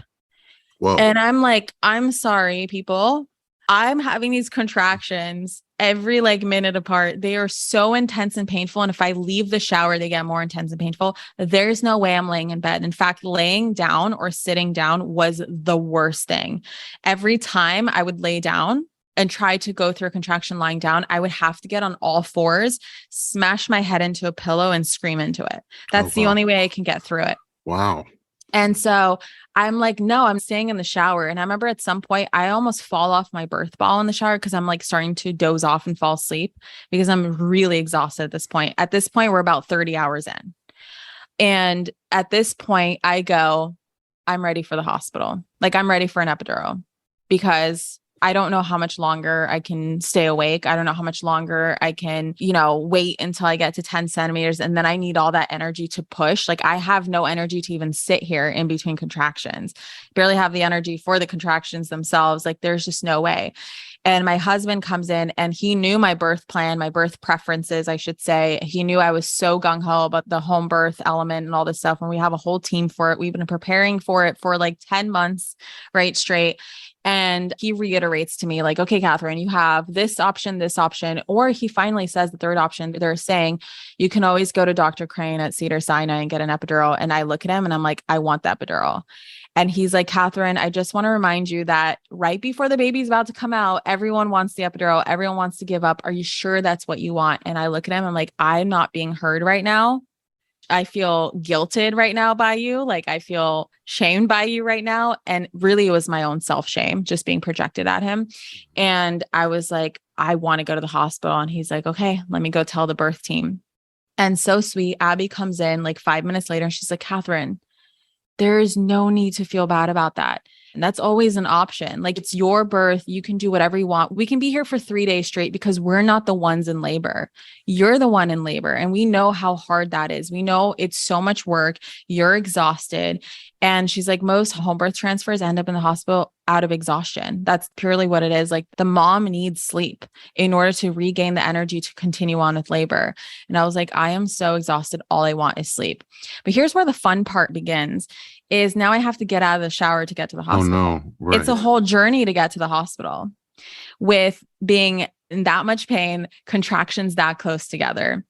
Whoa. And I'm like, I'm sorry, people. I'm having these contractions every like minute apart. They are so intense and painful. And if I leave the shower, they get more intense and painful. There's no way I'm laying in bed. In fact, laying down or sitting down was the worst thing. Every time I would lay down and try to go through a contraction lying down, I would have to get on all fours, smash my head into a pillow and scream into it. That's the only way I can get through it. Wow. And so I'm like, no, I'm staying in the shower. And I remember at some point, I almost fall off my birth ball in the shower because I'm like starting to doze off and fall asleep because I'm really exhausted at this point. At this point, we're about 30 hours in. And at this point, I go, I'm ready for the hospital. Like, I'm ready for an epidural because I don't know how much longer I can stay awake. I don't know how much longer I can, wait until I get to 10 centimeters. And then I need all that energy to push. Like, I have no energy to even sit here in between contractions, barely have the energy for the contractions themselves. Like, there's just no way. And my husband comes in and he knew my birth plan, my birth preferences, I should say. He knew I was so gung-ho about the home birth element and all this stuff. And we have a whole team for it. We've been preparing for it for like 10 months, right, straight. And he reiterates to me like, okay, Kathrin, you have this option, or he finally says the third option. They're saying you can always go to Dr. Crane at Cedars-Sinai and get an epidural. And I look at him and I'm like, I want the epidural. And he's like, Kathrin, I just want to remind you that right before the baby's about to come out, everyone wants the epidural. Everyone wants to give up. Are you sure that's what you want? And I look at him, I'm like, I'm not being heard right now. I feel guilted right now by you. Like, I feel shamed by you right now. And really, it was my own self-shame just being projected at him. And I was like, I want to go to the hospital. And he's like, okay, let me go tell the birth team. And so sweet. Abby comes in like 5 minutes later and she's like, Kathrin, there is no need to feel bad about that. And that's always an option. Like, it's your birth. You can do whatever you want. We can be here for 3 days straight because we're not the ones in labor. You're the one in labor. And we know how hard that is. We know it's so much work. You're exhausted. And she's like, most home birth transfers end up in the hospital out of exhaustion. That's purely what it is. Like, the mom needs sleep in order to regain the energy to continue on with labor. And I was like, I am so exhausted. All I want is sleep. But here's where the fun part begins. Is now I have to get out of the shower to get to the hospital. Oh, no. Right. It's a whole journey to get to the hospital with being in that much pain, contractions that close together.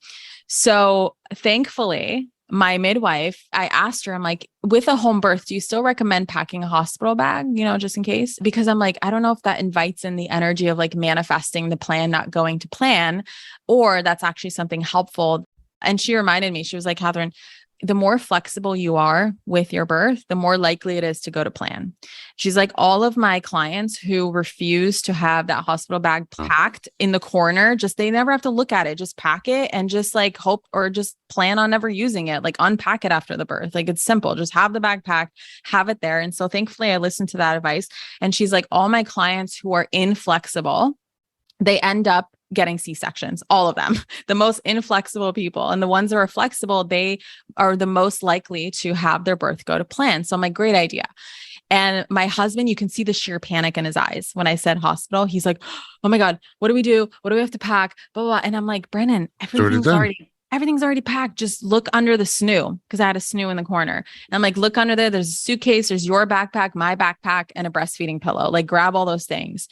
So thankfully, my midwife, I asked her, I'm like, with a home birth, do you still recommend packing a hospital bag, just in case? Because I'm like, I don't know if that invites in the energy of like manifesting the plan, not going to plan, or that's actually something helpful. And she reminded me, she was like, Kathrin, the more flexible you are with your birth, the more likely it is to go to plan. She's like, all of my clients who refuse to have that hospital bag packed in the corner, they never have to look at it, just pack it and just like hope or just plan on never using it, like unpack it after the birth. Like, it's simple, just have the bag packed, have it there. And so thankfully I listened to that advice. And she's like, all my clients who are inflexible, they end up getting C-sections, all of them, the most inflexible people. And the ones that are flexible, they are the most likely to have their birth go to plan. So I'm like, great idea. And my husband, you can see the sheer panic in his eyes. When I said hospital, he's like, oh my God, what do we do? What do we have to pack? Blah, blah, blah. And I'm like, Brennan, everything's already packed. Just look under the snoo, because I had a snoo in the corner. And I'm like, look under there. There's a suitcase. There's your backpack, my backpack, and a breastfeeding pillow. Like, grab all those things.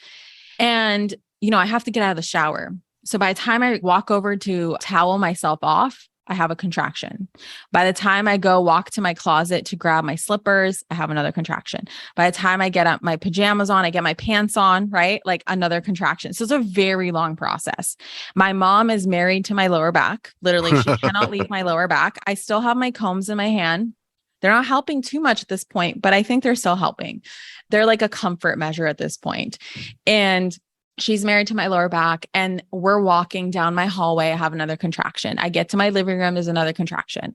And I have to get out of the shower. So by the time I walk over to towel myself off, I have a contraction. By the time I go walk to my closet to grab my slippers, I have another contraction. By the time I get up my pajamas on, I get my pants on, right? Like another contraction. So it's a very long process. My mom is married to my lower back. Literally, she cannot leave my lower back. I still have my combs in my hand. They're not helping too much at this point, but I think they're still helping. They're like a comfort measure at this point. And she's married to my lower back, and we're walking down my hallway. I have another contraction. I get to my living room. There's another contraction.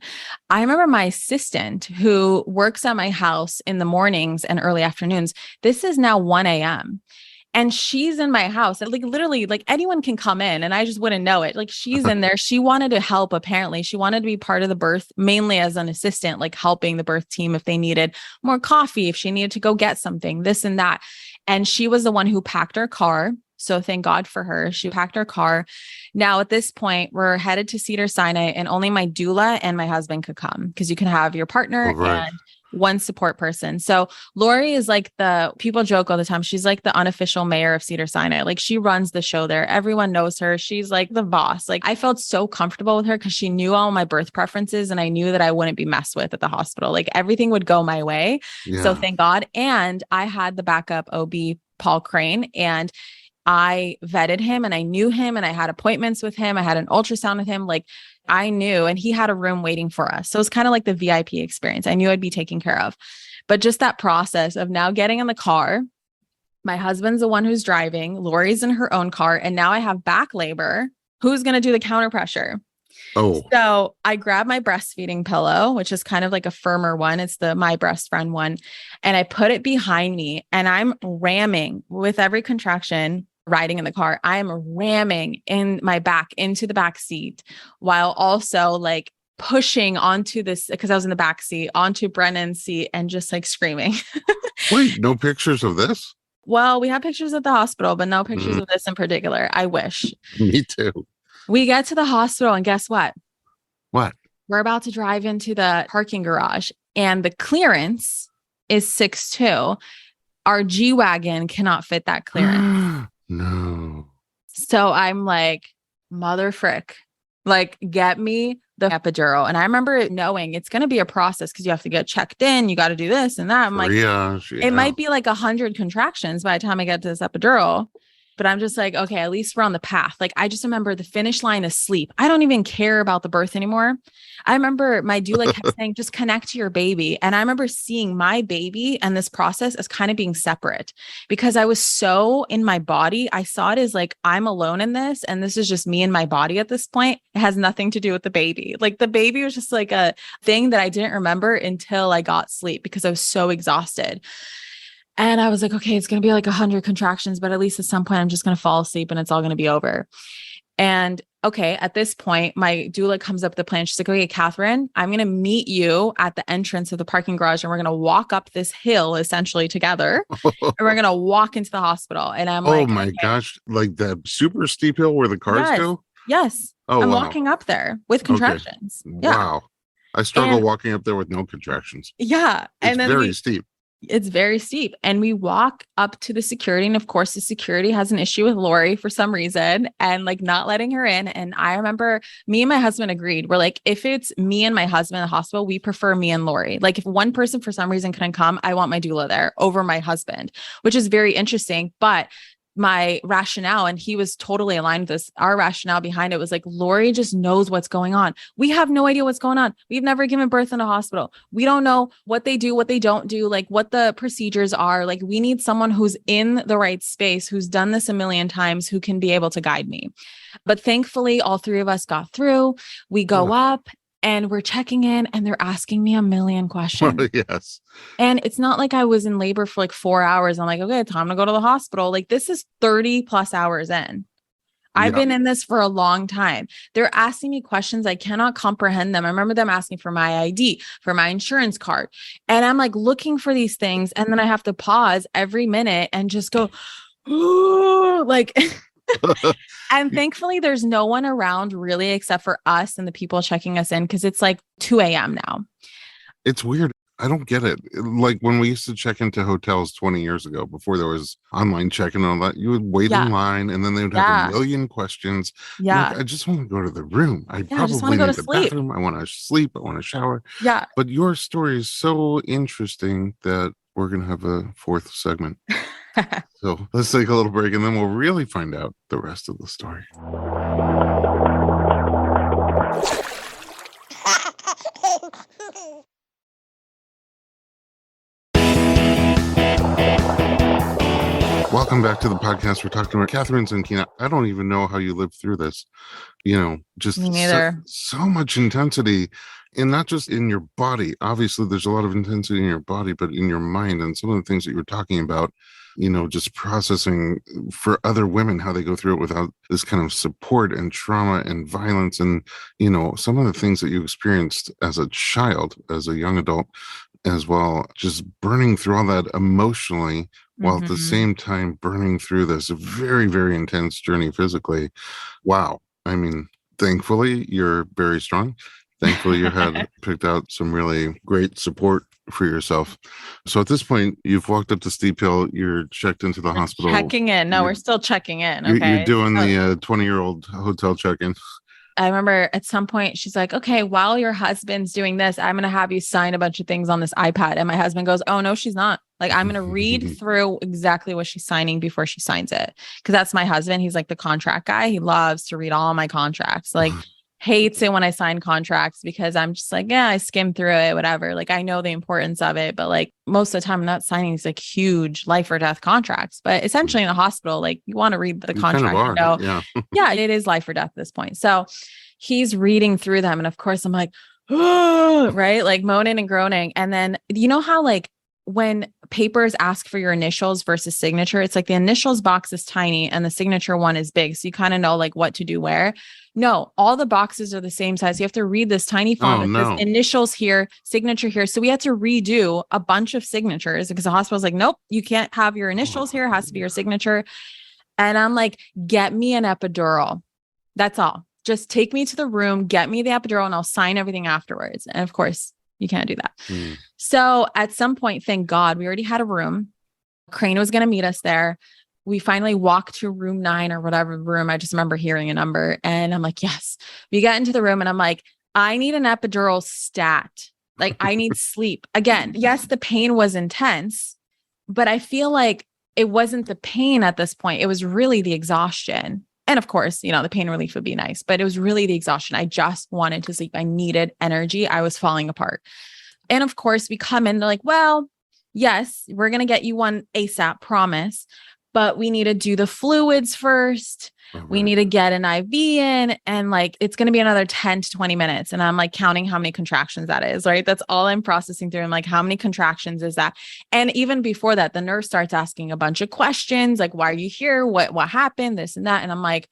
I remember my assistant who works at my house in the mornings and early afternoons. This is now 1 a.m. And she's in my house, and like literally like anyone can come in and I just wouldn't know it. Like she's in there. She wanted to help. Apparently she wanted to be part of the birth, mainly as an assistant, like helping the birth team if they needed more coffee, if she needed to go get something, this and that. And she was the one who packed her car. So thank God for her. She packed her car. Now at this point, we're headed to Cedars-Sinai, and only my doula and my husband could come because you can have your partner and one support person. So Lori is like people joke all the time. She's like the unofficial mayor of Cedars-Sinai. Like she runs the show there. Everyone knows her. She's like the boss. Like I felt so comfortable with her because she knew all my birth preferences, and I knew that I wouldn't be messed with at the hospital. Like everything would go my way. Yeah. So thank God. And I had the backup OB, Paul Crane, and I vetted him and I knew him and I had appointments with him. I had an ultrasound with him. Like I knew, and he had a room waiting for us. So it was kind of like the VIP experience. I knew I'd be taken care of, but just that process of now getting in the car, my husband's the one who's driving, Lori's in her own car. And now I have back labor. Who's going to do the counter pressure? Oh, so I grab my breastfeeding pillow, which is kind of like a firmer one. It's the My Breast Friend one. And I put it behind me, and I'm ramming with every contraction. Riding in the car, I am ramming in my back into the back seat while also like pushing onto this, because I was in the back seat, onto Brennan's seat and just like screaming. Wait, no pictures of this? Well, we have pictures at the hospital, but no pictures of this in particular. I wish. Me too. We get to the hospital, and guess what? What? We're about to drive into the parking garage, and the clearance is 6'2". Our G-Wagon cannot fit that clearance. No. So I'm like, mother frick, like get me the epidural. And I remember knowing it's going to be a process because you have to get checked in. You got to do this and that. I'm like, it might be like 100 contractions by the time I get to this epidural. But I'm just like, okay, at least we're on the path. Like, I just remember the finish line is sleep. I don't even care about the birth anymore. I remember my doula kept saying, just connect to your baby. And I remember seeing my baby and this process as kind of being separate because I was so in my body. I saw it as like, I'm alone in this. And this is just me and my body at this point. It has nothing to do with the baby. Like the baby was just like a thing that I didn't remember until I got sleep because I was so exhausted. And I was like, okay, it's going to be like 100 contractions, but at least at some point I'm just going to fall asleep and it's all going to be over. And okay, at this point, my doula comes up with the plan. She's like, okay, Kathrin, I'm going to meet you at the entrance of the parking garage and we're going to walk up this hill essentially together and we're going to walk into the hospital. And I'm like, oh my gosh, like that super steep hill where the cars go? Yes. Oh, I'm walking up there with contractions. Okay. Yeah. Wow. I struggle walking up there with no contractions. Yeah. It's very steep. It's very steep. And we walk up to the security. And of course, the security has an issue with Lori for some reason and like not letting her in. And I remember me and my husband agreed. We're like, if it's me and my husband in the hospital, we prefer me and Lori. Like if one person for some reason couldn't come, I want my doula there over my husband, which is very interesting. But my rationale, and he was totally aligned with this. Our rationale behind it was like, Lori just knows what's going on. We have no idea what's going on. We've never given birth in a hospital. We don't know what they do, what they don't do, like what the procedures are. Like we need someone who's in the right space, who's done this a million times, who can be able to guide me. But thankfully, all three of us got through. We go up. And we're checking in and they're asking me a million questions. Yes. And it's not like I was in labor for like 4 hours. I'm like, okay, time to go to the hospital. Like this is 30 plus hours in. I've been in this for a long time. They're asking me questions. I cannot comprehend them. I remember them asking for my ID, for my insurance card. And I'm like looking for these things. And then I have to pause every minute and just go, ooh, like... And thankfully there's no one around really except for us and the people checking us in because it's like 2 a.m. now. It's weird. I don't get it. Like when we used to check into hotels 20 years ago, before there was online check-in and all that, you would wait in Yeah. line and then they would have a Yeah. million questions. You're like, Yeah. I just want to go to the room. I Yeah. I just want to probably go to need the sleep. bathroom. I want to sleep. I want to shower. Yeah. But your story is so interesting that we're going to have a fourth segment. So let's take a little break and then we'll really find out the rest of the story. Welcome back to the podcast. We're talking about Kathrin Zenkina. I don't even know how you lived through this. Just Me neither. so much intensity, and not just in your body. Obviously, there's a lot of intensity in your body, but in your mind and some of the things that you were talking about, just processing for other women, how they go through it without this kind of support and trauma and violence. And, some of the things that you experienced as a child, as a young adult as well, just burning through all that emotionally while at the same time burning through this very, very intense journey physically. Wow. I mean, thankfully, you're very strong. Thankfully, you had picked out some really great support for yourself. So at this point, you've walked up the steep hill. You're checked into the hospital. Checking in. No, we're still checking in. You're Okay. doing the 20-year-old hotel check-in. I remember at some point she's like, okay, while your husband's doing this, I'm going to have you sign a bunch of things on this iPad. And my husband goes, oh, no, she's not. Like, I'm going to read through exactly what she's signing before she signs it. Cause that's my husband. He's like the contract guy. He loves to read all my contracts. Like, hates it when I sign contracts because I'm just like, yeah, I skim through it, whatever. Like, I know the importance of it, but like most of the time I'm not signing these like huge life or death contracts, but essentially in a hospital, like you want to read the contract, kind of are, yeah. Yeah, it is life or death at this point. So he's reading through them. And of course I'm like, oh, right. Like moaning and groaning. And then, you know how like when papers ask for your initials versus signature, it's like the initials box is tiny and the signature one is big. So you kind of know like what to do where. No, all the boxes are the same size. You have to read this tiny font that says initials here, signature here. So we had to redo a bunch of signatures because the hospital's like, nope, you can't have your initials here. It has to be your signature. And I'm like, get me an epidural. That's all. Just take me to the room, get me the epidural, and I'll sign everything afterwards. And of course, you can't do that. So at some point, thank God, we already had a room. Crane was going to meet us there. We finally walked to room 9 or whatever room. I just remember hearing a number and I'm like, yes. We get into the room and I'm like, I need an epidural stat. Like I need sleep. Again, yes, the pain was intense, but I feel like it wasn't the pain at this point. It was really the exhaustion. And of course, the pain relief would be nice, but it was really the exhaustion. I just wanted to sleep. I needed energy. I was falling apart. And of course, we come in, they're like, well, yes, we're going to get you one ASAP, promise. But we need to do the fluids first. We need to get an IV in and like, it's going to be another 10 to 20 minutes. And I'm like counting how many contractions that is, right? That's all I'm processing through. I'm like, how many contractions is that? And even before that, the nurse starts asking a bunch of questions. Like, why are you here? What happened? This and that. And I'm like,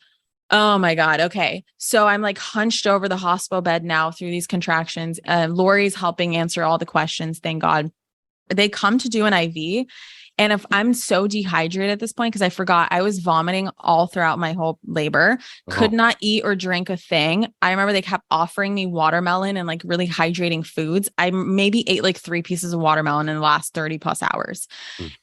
oh my God. Okay. So I'm like hunched over the hospital bed now through these contractions. Lori's helping answer all the questions. Thank God. They come to do an IV. And if I'm so dehydrated at this point, because I forgot I was vomiting all throughout my whole labor, could not eat or drink a thing. I remember they kept offering me watermelon and like really hydrating foods. I maybe ate like 3 pieces of watermelon in the last 30 plus hours.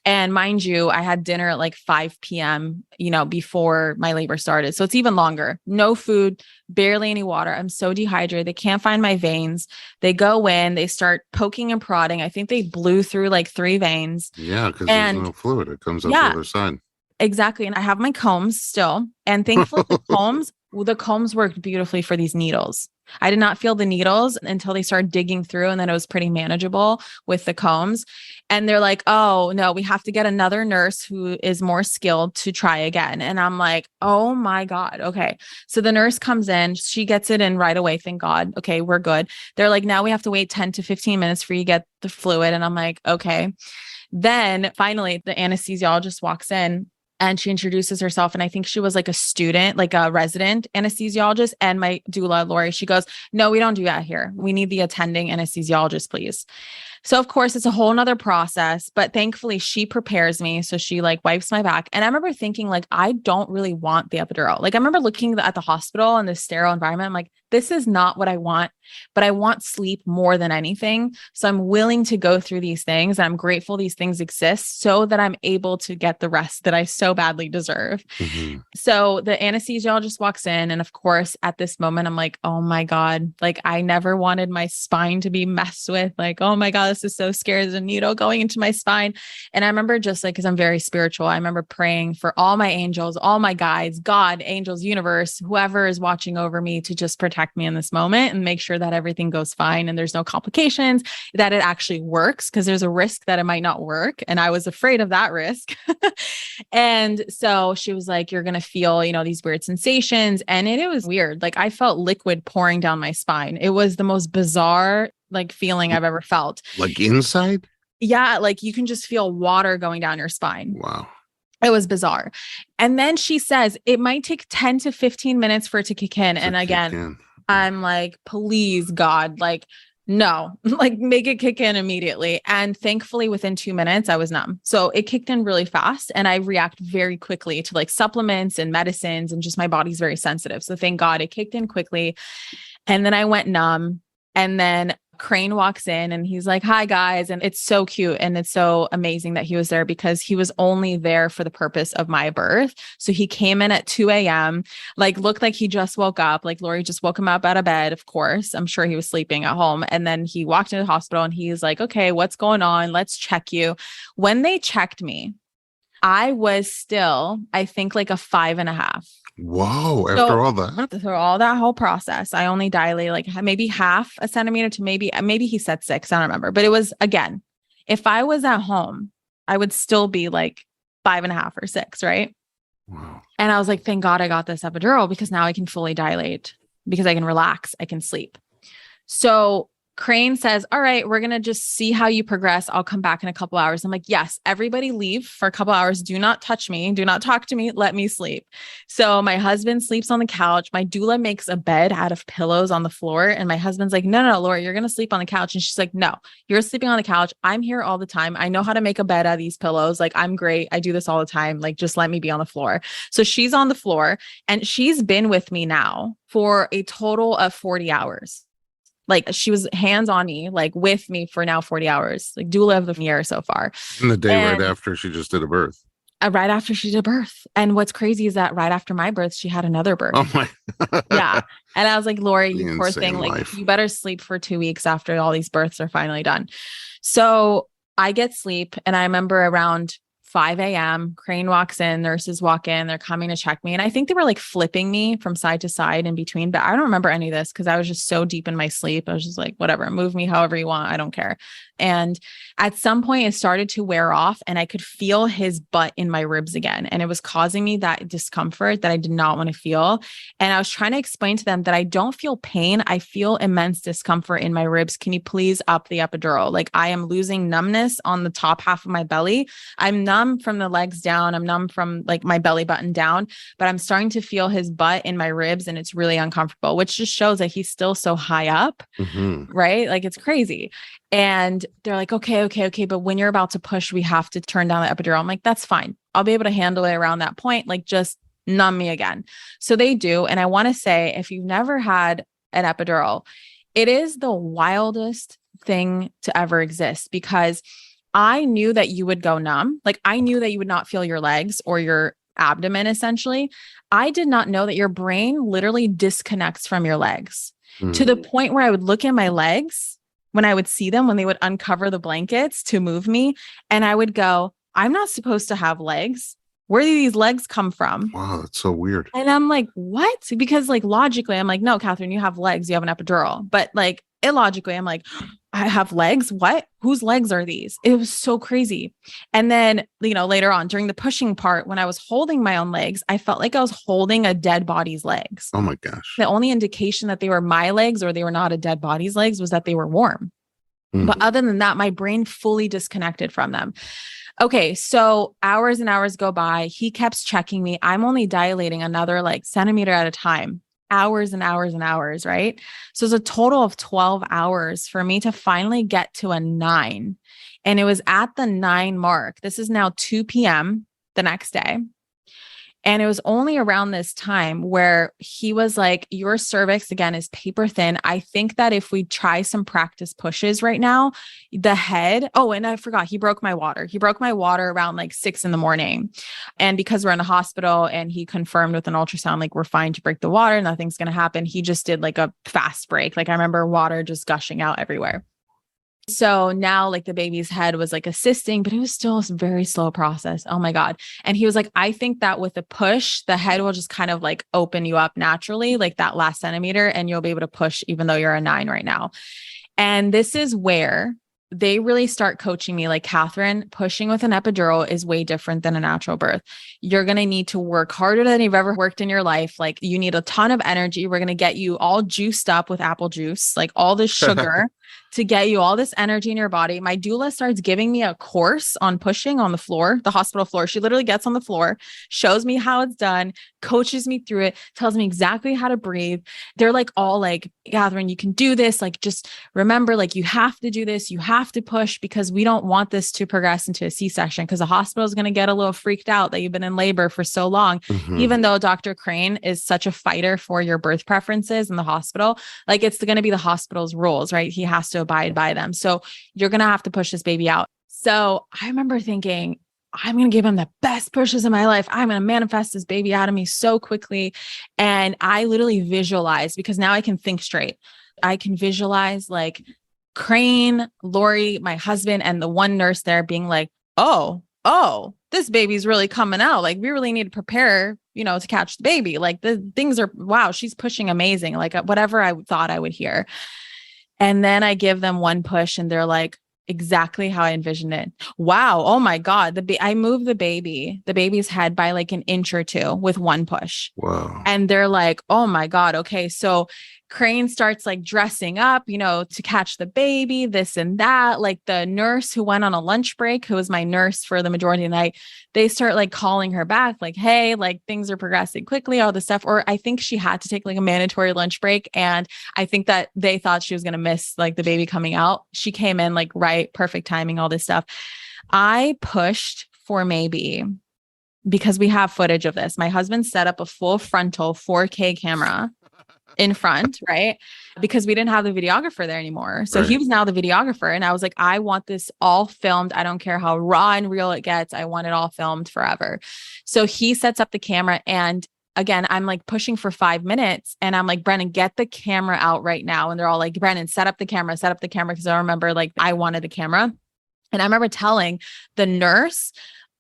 And mind you, I had dinner at like 5 p.m., before my labor started. So it's even longer. No food, barely any water. I'm so dehydrated. They can't find my veins. They go in, they start poking and prodding. I think they blew through like 3 veins. Yeah, because there's no fluid. It comes out the other side. Exactly. And I have my combs still. And thankfully the combs worked beautifully for these needles. I did not feel the needles until they started digging through, and then it was pretty manageable with the combs. And they're like, oh no, we have to get another nurse who is more skilled to try again. And I'm like, oh my God. Okay. So the nurse comes in, she gets it in right away. Thank God. Okay. We're good. They're like, now we have to wait 10 to 15 minutes for you to get the fluid. And I'm like, okay. Then finally the anesthesiologist walks in and she introduces herself. And I think she was like a student, like a resident anesthesiologist. And my doula, Lori, she goes, no, we don't do that here. We need the attending anesthesiologist, please. So of course it's a whole nother process, but thankfully she prepares me. So she like wipes my back. And I remember thinking like, I don't really want the epidural. Like I remember looking at the hospital and the sterile environment. I'm like, this is not what I want, but I want sleep more than anything. So I'm willing to go through these things. And I'm grateful these things exist so that I'm able to get the rest that I so badly deserve. Mm-hmm. So the anesthesiologist walks in. And of course, at this moment, I'm like, oh my God, like I never wanted my spine to be messed with. Like, oh my God, this is so scary. There's a needle going into my spine. And I remember just like, cause I'm very spiritual, I remember praying for all my angels, all my guides, God, angels, universe, whoever is watching over me to just protect me in this moment and make sure that everything goes fine and there's no complications, that it actually works. Cause there's a risk that it might not work. And I was afraid of that risk. And so she was like, you're going to feel, these weird sensations. And it was weird. Like I felt liquid pouring down my spine. It was the most bizarre like feeling I've ever felt. Like inside? Yeah. Like you can just feel water going down your spine. Wow. It was bizarre. And then she says it might take 10 to 15 minutes for it to kick in. And again, I'm like, please God, like, no, like make it kick in immediately. And thankfully within 2 minutes, I was numb. So it kicked in really fast and I react very quickly to like supplements and medicines and just my body's very sensitive. So thank God it kicked in quickly. And then I went numb. And then Crane walks in and he's like, hi guys. And it's so cute. And it's so amazing that he was there because he was only there for the purpose of my birth. So he came in at 2 a.m., like looked like he just woke up. Like Lori just woke him up out of bed. Of course, I'm sure he was sleeping at home. And then he walked into the hospital and he's like, okay, what's going on? Let's check you. When they checked me, I was still, I think like a 5.5. Whoa. After all that? Through all that whole process, I only dilated like maybe half a centimeter to maybe he said 6. I don't remember. But it was, again, if I was at home, I would still be like 5.5 or 6. Right. Wow. And I was like, thank God I got this epidural because now I can fully dilate because I can relax. I can sleep. So Crane says, all right, we're going to just see how you progress. I'll come back in a couple hours. I'm like, yes, everybody leave for a couple hours. Do not touch me. Do not talk to me. Let me sleep. So my husband sleeps on the couch. My doula makes a bed out of pillows on the floor. And my husband's like, no, Laura, you're going to sleep on the couch. And she's like, no, you're sleeping on the couch. I'm here all the time. I know how to make a bed out of these pillows. Like, I'm great. I do this all the time. Like, just let me be on the floor. So she's on the floor and she's been with me now for a total of 40 hours. Like she was hands on me, like with me for now 40 hours, like doula of the year so far. And the day right after she just did a birth. Right after she did birth. And what's crazy is that right after my birth, she had another birth. Oh my. Yeah. And I was like, Lori, you poor thing. Life. Like you better sleep for 2 weeks after all these births are finally done. So I get sleep. And I remember around 5 a.m. Crane walks in, nurses walk in, they're coming to check me. And I think they were like flipping me from side to side in between, but I don't remember any of this because I was just so deep in my sleep. I was just like, whatever, move me however you want. I don't care. And at some point it started to wear off and I could feel his butt in my ribs again. And it was causing me that discomfort that I did not want to feel. And I was trying to explain to them that I don't feel pain. I feel immense discomfort in my ribs. Can you please up the epidural? Like I am losing numbness on the top half of my belly. I'm numb from the legs down. I'm numb from like my belly button down, but I'm starting to feel his butt in my ribs and it's really uncomfortable, which just shows that he's still so high up, right? Like it's crazy. And they're like, okay. But when you're about to push, we have to turn down the epidural. I'm like, that's fine. I'll be able to handle it around that point. Like just numb me again. So they do. And I want to say, if you've never had an epidural, it is the wildest thing to ever exist because I knew that you would go numb. Like I knew that you would not feel your legs or your abdomen essentially. I did not know that your brain literally disconnects from your legs to the point where I would look at my legs when I would see them, when they would uncover the blankets to move me. And I would go, I'm not supposed to have legs. Where do these legs come from? Wow, that's so weird. And I'm like, what? Because like logically, I'm like, no, Kathrin, you have legs, you have an epidural. But like illogically, I'm like, I have legs. What? Whose legs are these? It was so crazy. And then, later on during the pushing part, when I was holding my own legs, I felt like I was holding a dead body's legs. Oh my gosh. The only indication that they were my legs or they were not a dead body's legs was that they were warm. But other than that, my brain fully disconnected from them. Okay. So hours and hours go by. He kept checking me. I'm only dilating another like centimeter at a time. hours and hours and hours, right? So it's a total of 12 hours for me to finally get to a 9. And it was at the 9 mark. This is now 2 p.m. the next day. And it was only around this time where he was like, your cervix again is paper thin. I think that if we try some practice pushes right now, the head, oh, and I forgot, he broke my water. He broke my water around like 6 a.m. And because we're in the hospital and he confirmed with an ultrasound, like we're fine to break the water, nothing's going to happen. He just did like a fast break. Like I remember water just gushing out everywhere. So now like the baby's head was like assisting, but it was still a very slow process. Oh my God. And he was like, I think that with a push, the head will just kind of like open you up naturally, like that last centimeter, and you'll be able to push even though you're a 9 right now. And this is where they really start coaching me like, Kathrin, pushing with an epidural is way different than a natural birth. You're going to need to work harder than you've ever worked in your life. Like you need a ton of energy. We're going to get you all juiced up with apple juice, like all this sugar to get you all this energy in your body. My doula starts giving me a course on pushing on the floor, the hospital floor. She literally gets on the floor, shows me how it's done, coaches me through it, tells me exactly how to breathe. They're like all like, Kathrin, you can do this. Like, just remember, like you have to do this. You have to push because we don't want this to progress into a C-section because the hospital is going to get a little freaked out that you've been in labor for so long. Even though Dr. Crane is such a fighter for your birth preferences in the hospital, like it's going to be the hospital's rules, right? He has to abide by them. So you're going to have to push this baby out. So I remember thinking, I'm going to give him the best pushes in my life. I'm going to manifest this baby out of me so quickly. And I literally visualized, because now I can think straight. I can visualize like Crane, Lori, my husband, and the one nurse there being like, oh, this baby's really coming out. Like we really need to prepare, to catch the baby. Like the things are, wow, she's pushing amazing. Like whatever I thought I would hear. And then I give them one push and they're like, exactly how I envisioned it. Wow. Oh my God. I moved the baby's head by like an inch or two with one push. Wow. And they're like, oh my God. Okay. So Crane starts like dressing up, to catch the baby, this and that. Like the nurse who went on a lunch break, who was my nurse for the majority of the night, they start like calling her back, like, hey, like things are progressing quickly, all this stuff. Or I think she had to take like a mandatory lunch break. And I think that they thought she was going to miss like the baby coming out. She came in like, right, perfect timing, all this stuff. I pushed for maybe, because we have footage of this, my husband set up a full frontal 4K camera in front, right? Because we didn't have the videographer there anymore. So he was now the videographer. And I was like, I want this all filmed. I don't care how raw and real it gets. I want it all filmed forever. So he sets up the camera. And again, I'm like pushing for 5 minutes and I'm like, Brennan, get the camera out right now. And they're all like, Brennan, set up the camera. Cause I remember like I wanted the camera. And I remember telling the nurse,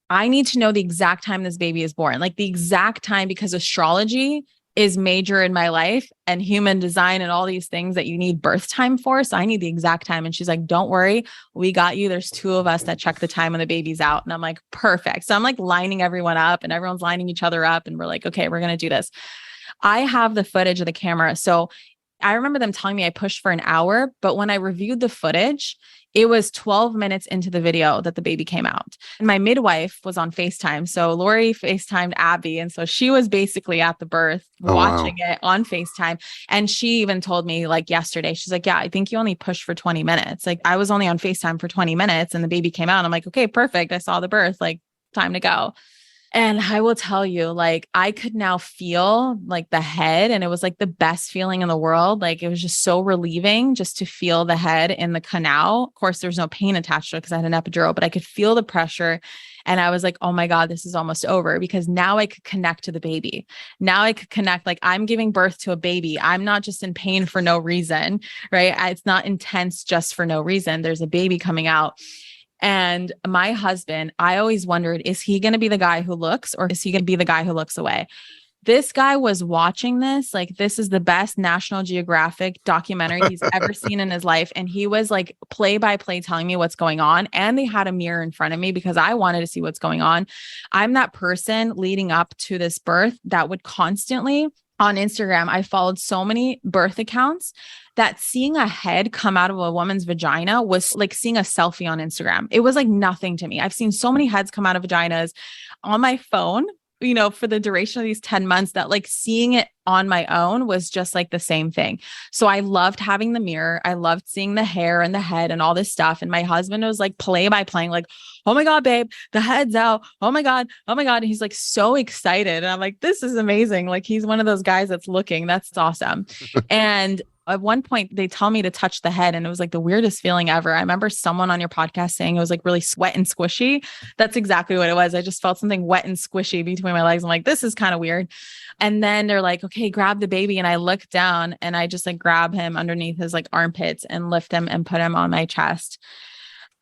I need to know the exact time this baby is born, like the exact time, because astrology is major in my life and human design and all these things that you need birth time for. So I need the exact time. And she's like, don't worry, we got you. There's 2 of us that check the time when the baby's out. And I'm like, perfect. So I'm like lining everyone up and everyone's lining each other up. And we're like, okay, we're going to do this. I have the footage of the camera. So I remember them telling me I pushed for an hour, but when I reviewed the footage, it was 12 minutes into the video that the baby came out. And my midwife was on FaceTime. So Lori FaceTimed Abby. And so she was basically at the birth watching it on FaceTime. And she even told me like yesterday, she's like, yeah, I think you only pushed for 20 minutes. Like I was only on FaceTime for 20 minutes and the baby came out. I'm like, okay, perfect. I saw the birth, like time to go. And I will tell you, like, I could now feel like the head, and it was like the best feeling in the world. Like, it was just so relieving just to feel the head in the canal. Of course, there's no pain attached to it because I had an epidural, but I could feel the pressure. And I was like, oh my God, this is almost over, because now I could connect to the baby. Now I could connect, like I'm giving birth to a baby. I'm not just in pain for no reason, right? It's not intense just for no reason. There's a baby coming out. And my husband, I always wondered, is he going to be the guy who looks, or is he going to be the guy who looks away? This guy was watching this. Like, this is the best National Geographic documentary he's ever seen in his life. And he was like play by play telling me what's going on. And they had a mirror in front of me because I wanted to see what's going on. I'm that person leading up to this birth that would constantly on Instagram, I followed so many birth accounts that seeing a head come out of a woman's vagina was like seeing a selfie on Instagram. It was like nothing to me. I've seen so many heads come out of vaginas on my phone. for the duration of these 10 months that like seeing it on my own was just like the same thing. So I loved having the mirror. I loved seeing the hair and the head and all this stuff. And my husband was like play by playing, like, oh my God, babe, the head's out. Oh my God. Oh my God. And he's like so excited. And I'm like, this is amazing. Like he's one of those guys that's looking. That's awesome. And at one point they tell me to touch the head and it was like the weirdest feeling ever. I remember someone on your podcast saying it was like really wet and squishy. That's exactly what it was. I just felt something wet and squishy between my legs. I'm like, this is kind of weird. And then they're like, okay, grab the baby. And I look down and I just like grab him underneath his like armpits and lift him and put him on my chest.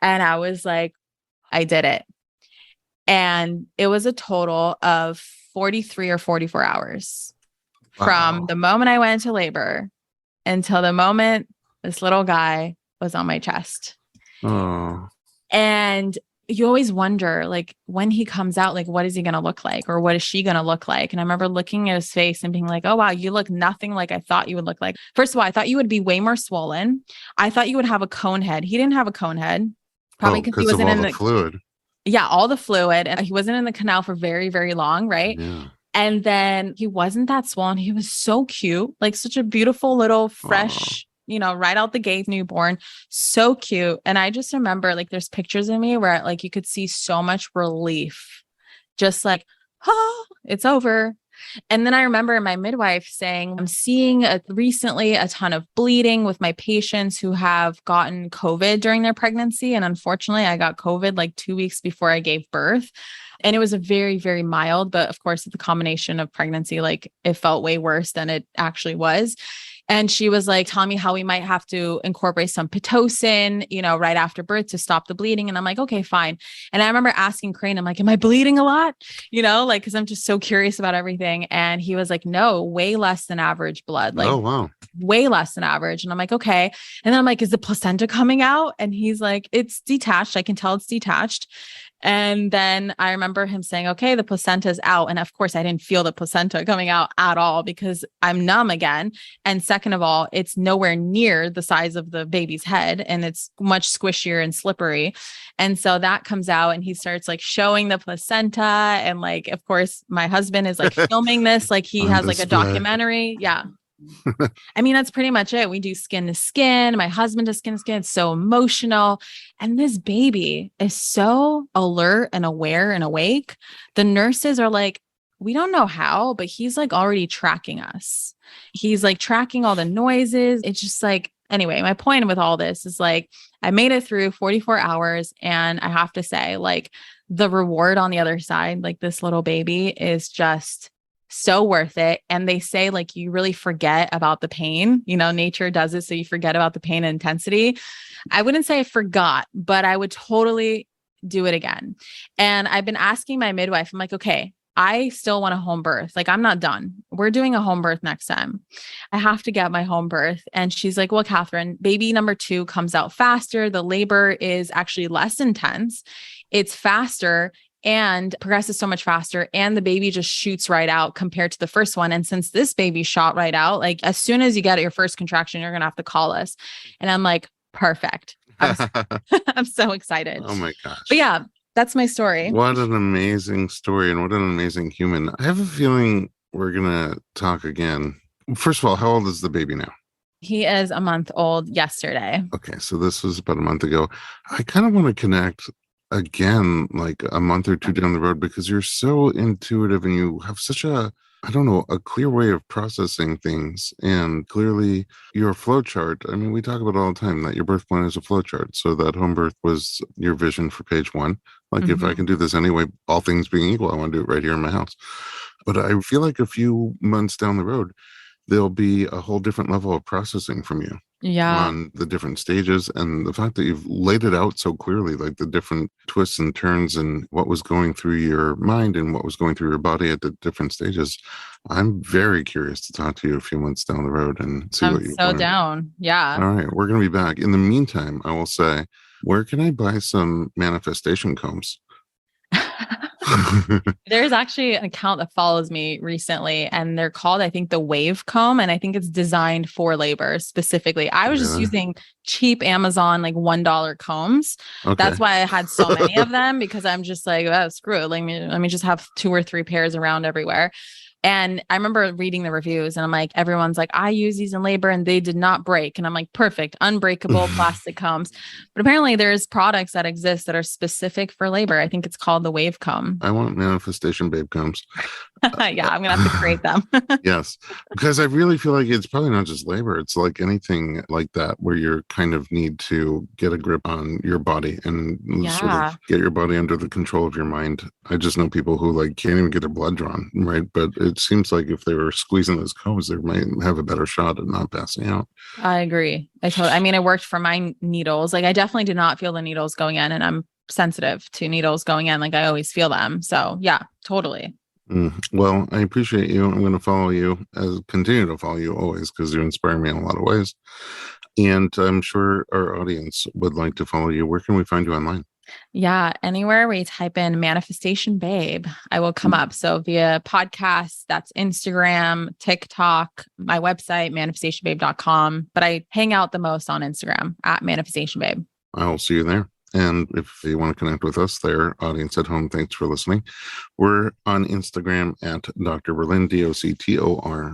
And I was like, I did it. And it was a total of 43 or 44 hours from the moment I went into labor until the moment this little guy was on my chest. Oh. And you always wonder, like, when he comes out, like, what is he going to look like? Or what is she going to look like? And I remember looking at his face and being like, oh, wow, you look nothing like I thought you would look like. First of all, I thought you would be way more swollen. I thought you would have a cone head. He didn't have a cone head. Probably because he wasn't in the fluid. Yeah, all the fluid. And he wasn't in the canal for very, very long, right? Yeah. And then he wasn't that swollen. He was so cute, like such a beautiful little fresh, right out the gate, newborn, so cute. And I just remember like there's pictures of me where like you could see so much relief, just like, oh, it's over. And then I remember my midwife saying, I'm seeing recently a ton of bleeding with my patients who have gotten COVID during their pregnancy. And unfortunately, I got COVID like 2 weeks before I gave birth. And it was a very, very mild, but of course, the combination of pregnancy, like it felt way worse than it actually was. And she was like telling me how we might have to incorporate some Pitocin, right after birth to stop the bleeding. And I'm like, okay, fine. And I remember asking Crane, I'm like, am I bleeding a lot? Like, cause I'm just so curious about everything. And he was like, no, way less than average blood. Like, oh, wow. Way less than average. And I'm like, okay. And then I'm like, is the placenta coming out? And he's like, it's detached. I can tell it's detached. And then I remember him saying, okay, the placenta's out. And of course I didn't feel the placenta coming out at all because I'm numb again. And second of all, it's nowhere near the size of the baby's head and it's much squishier and slippery. And so that comes out and he starts like showing the placenta. And like, of course, my husband is like filming this, like he has like a documentary. Yeah. I mean, that's pretty much it. We do skin to skin. My husband does skin to skin. It's so emotional. And this baby is so alert and aware and awake. The nurses are like, we don't know how, but he's like already tracking us. He's like tracking all the noises. It's just like, anyway, my point with all this is like, I made it through 44 hours. And I have to say, like, the reward on the other side, like this little baby is just so worth it. And they say like, you really forget about the pain, nature does it. So you forget about the pain and intensity. I wouldn't say I forgot, but I would totally do it again. And I've been asking my midwife, I'm like, okay, I still want a home birth. Like, I'm not done. We're doing a home birth next time. I have to get my home birth. And she's like, well, Kathrin, baby number 2 comes out faster. The labor is actually less intense. It's faster and progresses so much faster. And the baby just shoots right out compared to the first one. And since this baby shot right out, like as soon as you get your first contraction, you're going to have to call us. And I'm like, perfect. I'm so excited. Oh my gosh. But yeah, that's my story. What an amazing story and what an amazing human. I have a feeling we're going to talk again. First of all, how old is the baby now? He is a month old yesterday. Okay. So this was about a month ago. I kind of want to connect again, like a month or two down the road, because you're so intuitive and you have such a clear way of processing things. And clearly your flow chart, I mean, we talk about it all the time that your birth plan is a flow chart. So that home birth was your vision for page 1. Like, if I can do this anyway, all things being equal, I want to do it right here in my house. But I feel like a few months down the road, there'll be a whole different level of processing from you. Yeah. On the different stages, and the fact that you've laid it out so clearly, like the different twists and turns and what was going through your mind and what was going through your body at the different stages. I'm very curious to talk to you a few months down the road and see what you so down. Yeah. All right. We're going to be back. In the meantime, I will say, where can I buy some manifestation combs? There's actually an account that follows me recently, and they're called, I think, the Wave Comb, and I think it's designed for labor specifically. I was just Really? using cheap Amazon like $1 combs. Okay. That's why I had so many of them, because I'm just like, oh, screw it. Let me just have 2 or 3 pairs around everywhere. And I remember reading the reviews and I'm like, everyone's like, I use these in labor and they did not break. And I'm like, perfect, unbreakable plastic combs. But apparently there's products that exist that are specific for labor. I think it's called the Wave Comb. I want manifestation babe combs. Yeah, I'm gonna have to create them. Yes, because I really feel like it's probably not just labor. It's like anything like that where you kind of need to get a grip on your body and sort Yeah, of get your body under the control of your mind. I just know people who like can't even get their blood drawn, right? But it seems like if they were squeezing those combs, they might have a better shot at not passing out. I agree. I mean, it worked for my needles. Like I definitely did not feel the needles going in, and I'm sensitive to needles going in. Like I always feel them. So yeah, totally. Well, I appreciate you. I'm going to follow you, continue to follow you always because you inspire me in a lot of ways. And I'm sure our audience would like to follow you. Where can we find you online? Yeah, anywhere where you type in Manifestation Babe, I will come up. So via podcast, that's Instagram, TikTok, my website, manifestationbabe.com. But I hang out the most on Instagram at Manifestation Babe. I'll see you there. And if you want to connect with us there, audience at home, thanks for listening. We're on Instagram at Dr. Berlin, DoctorBerli.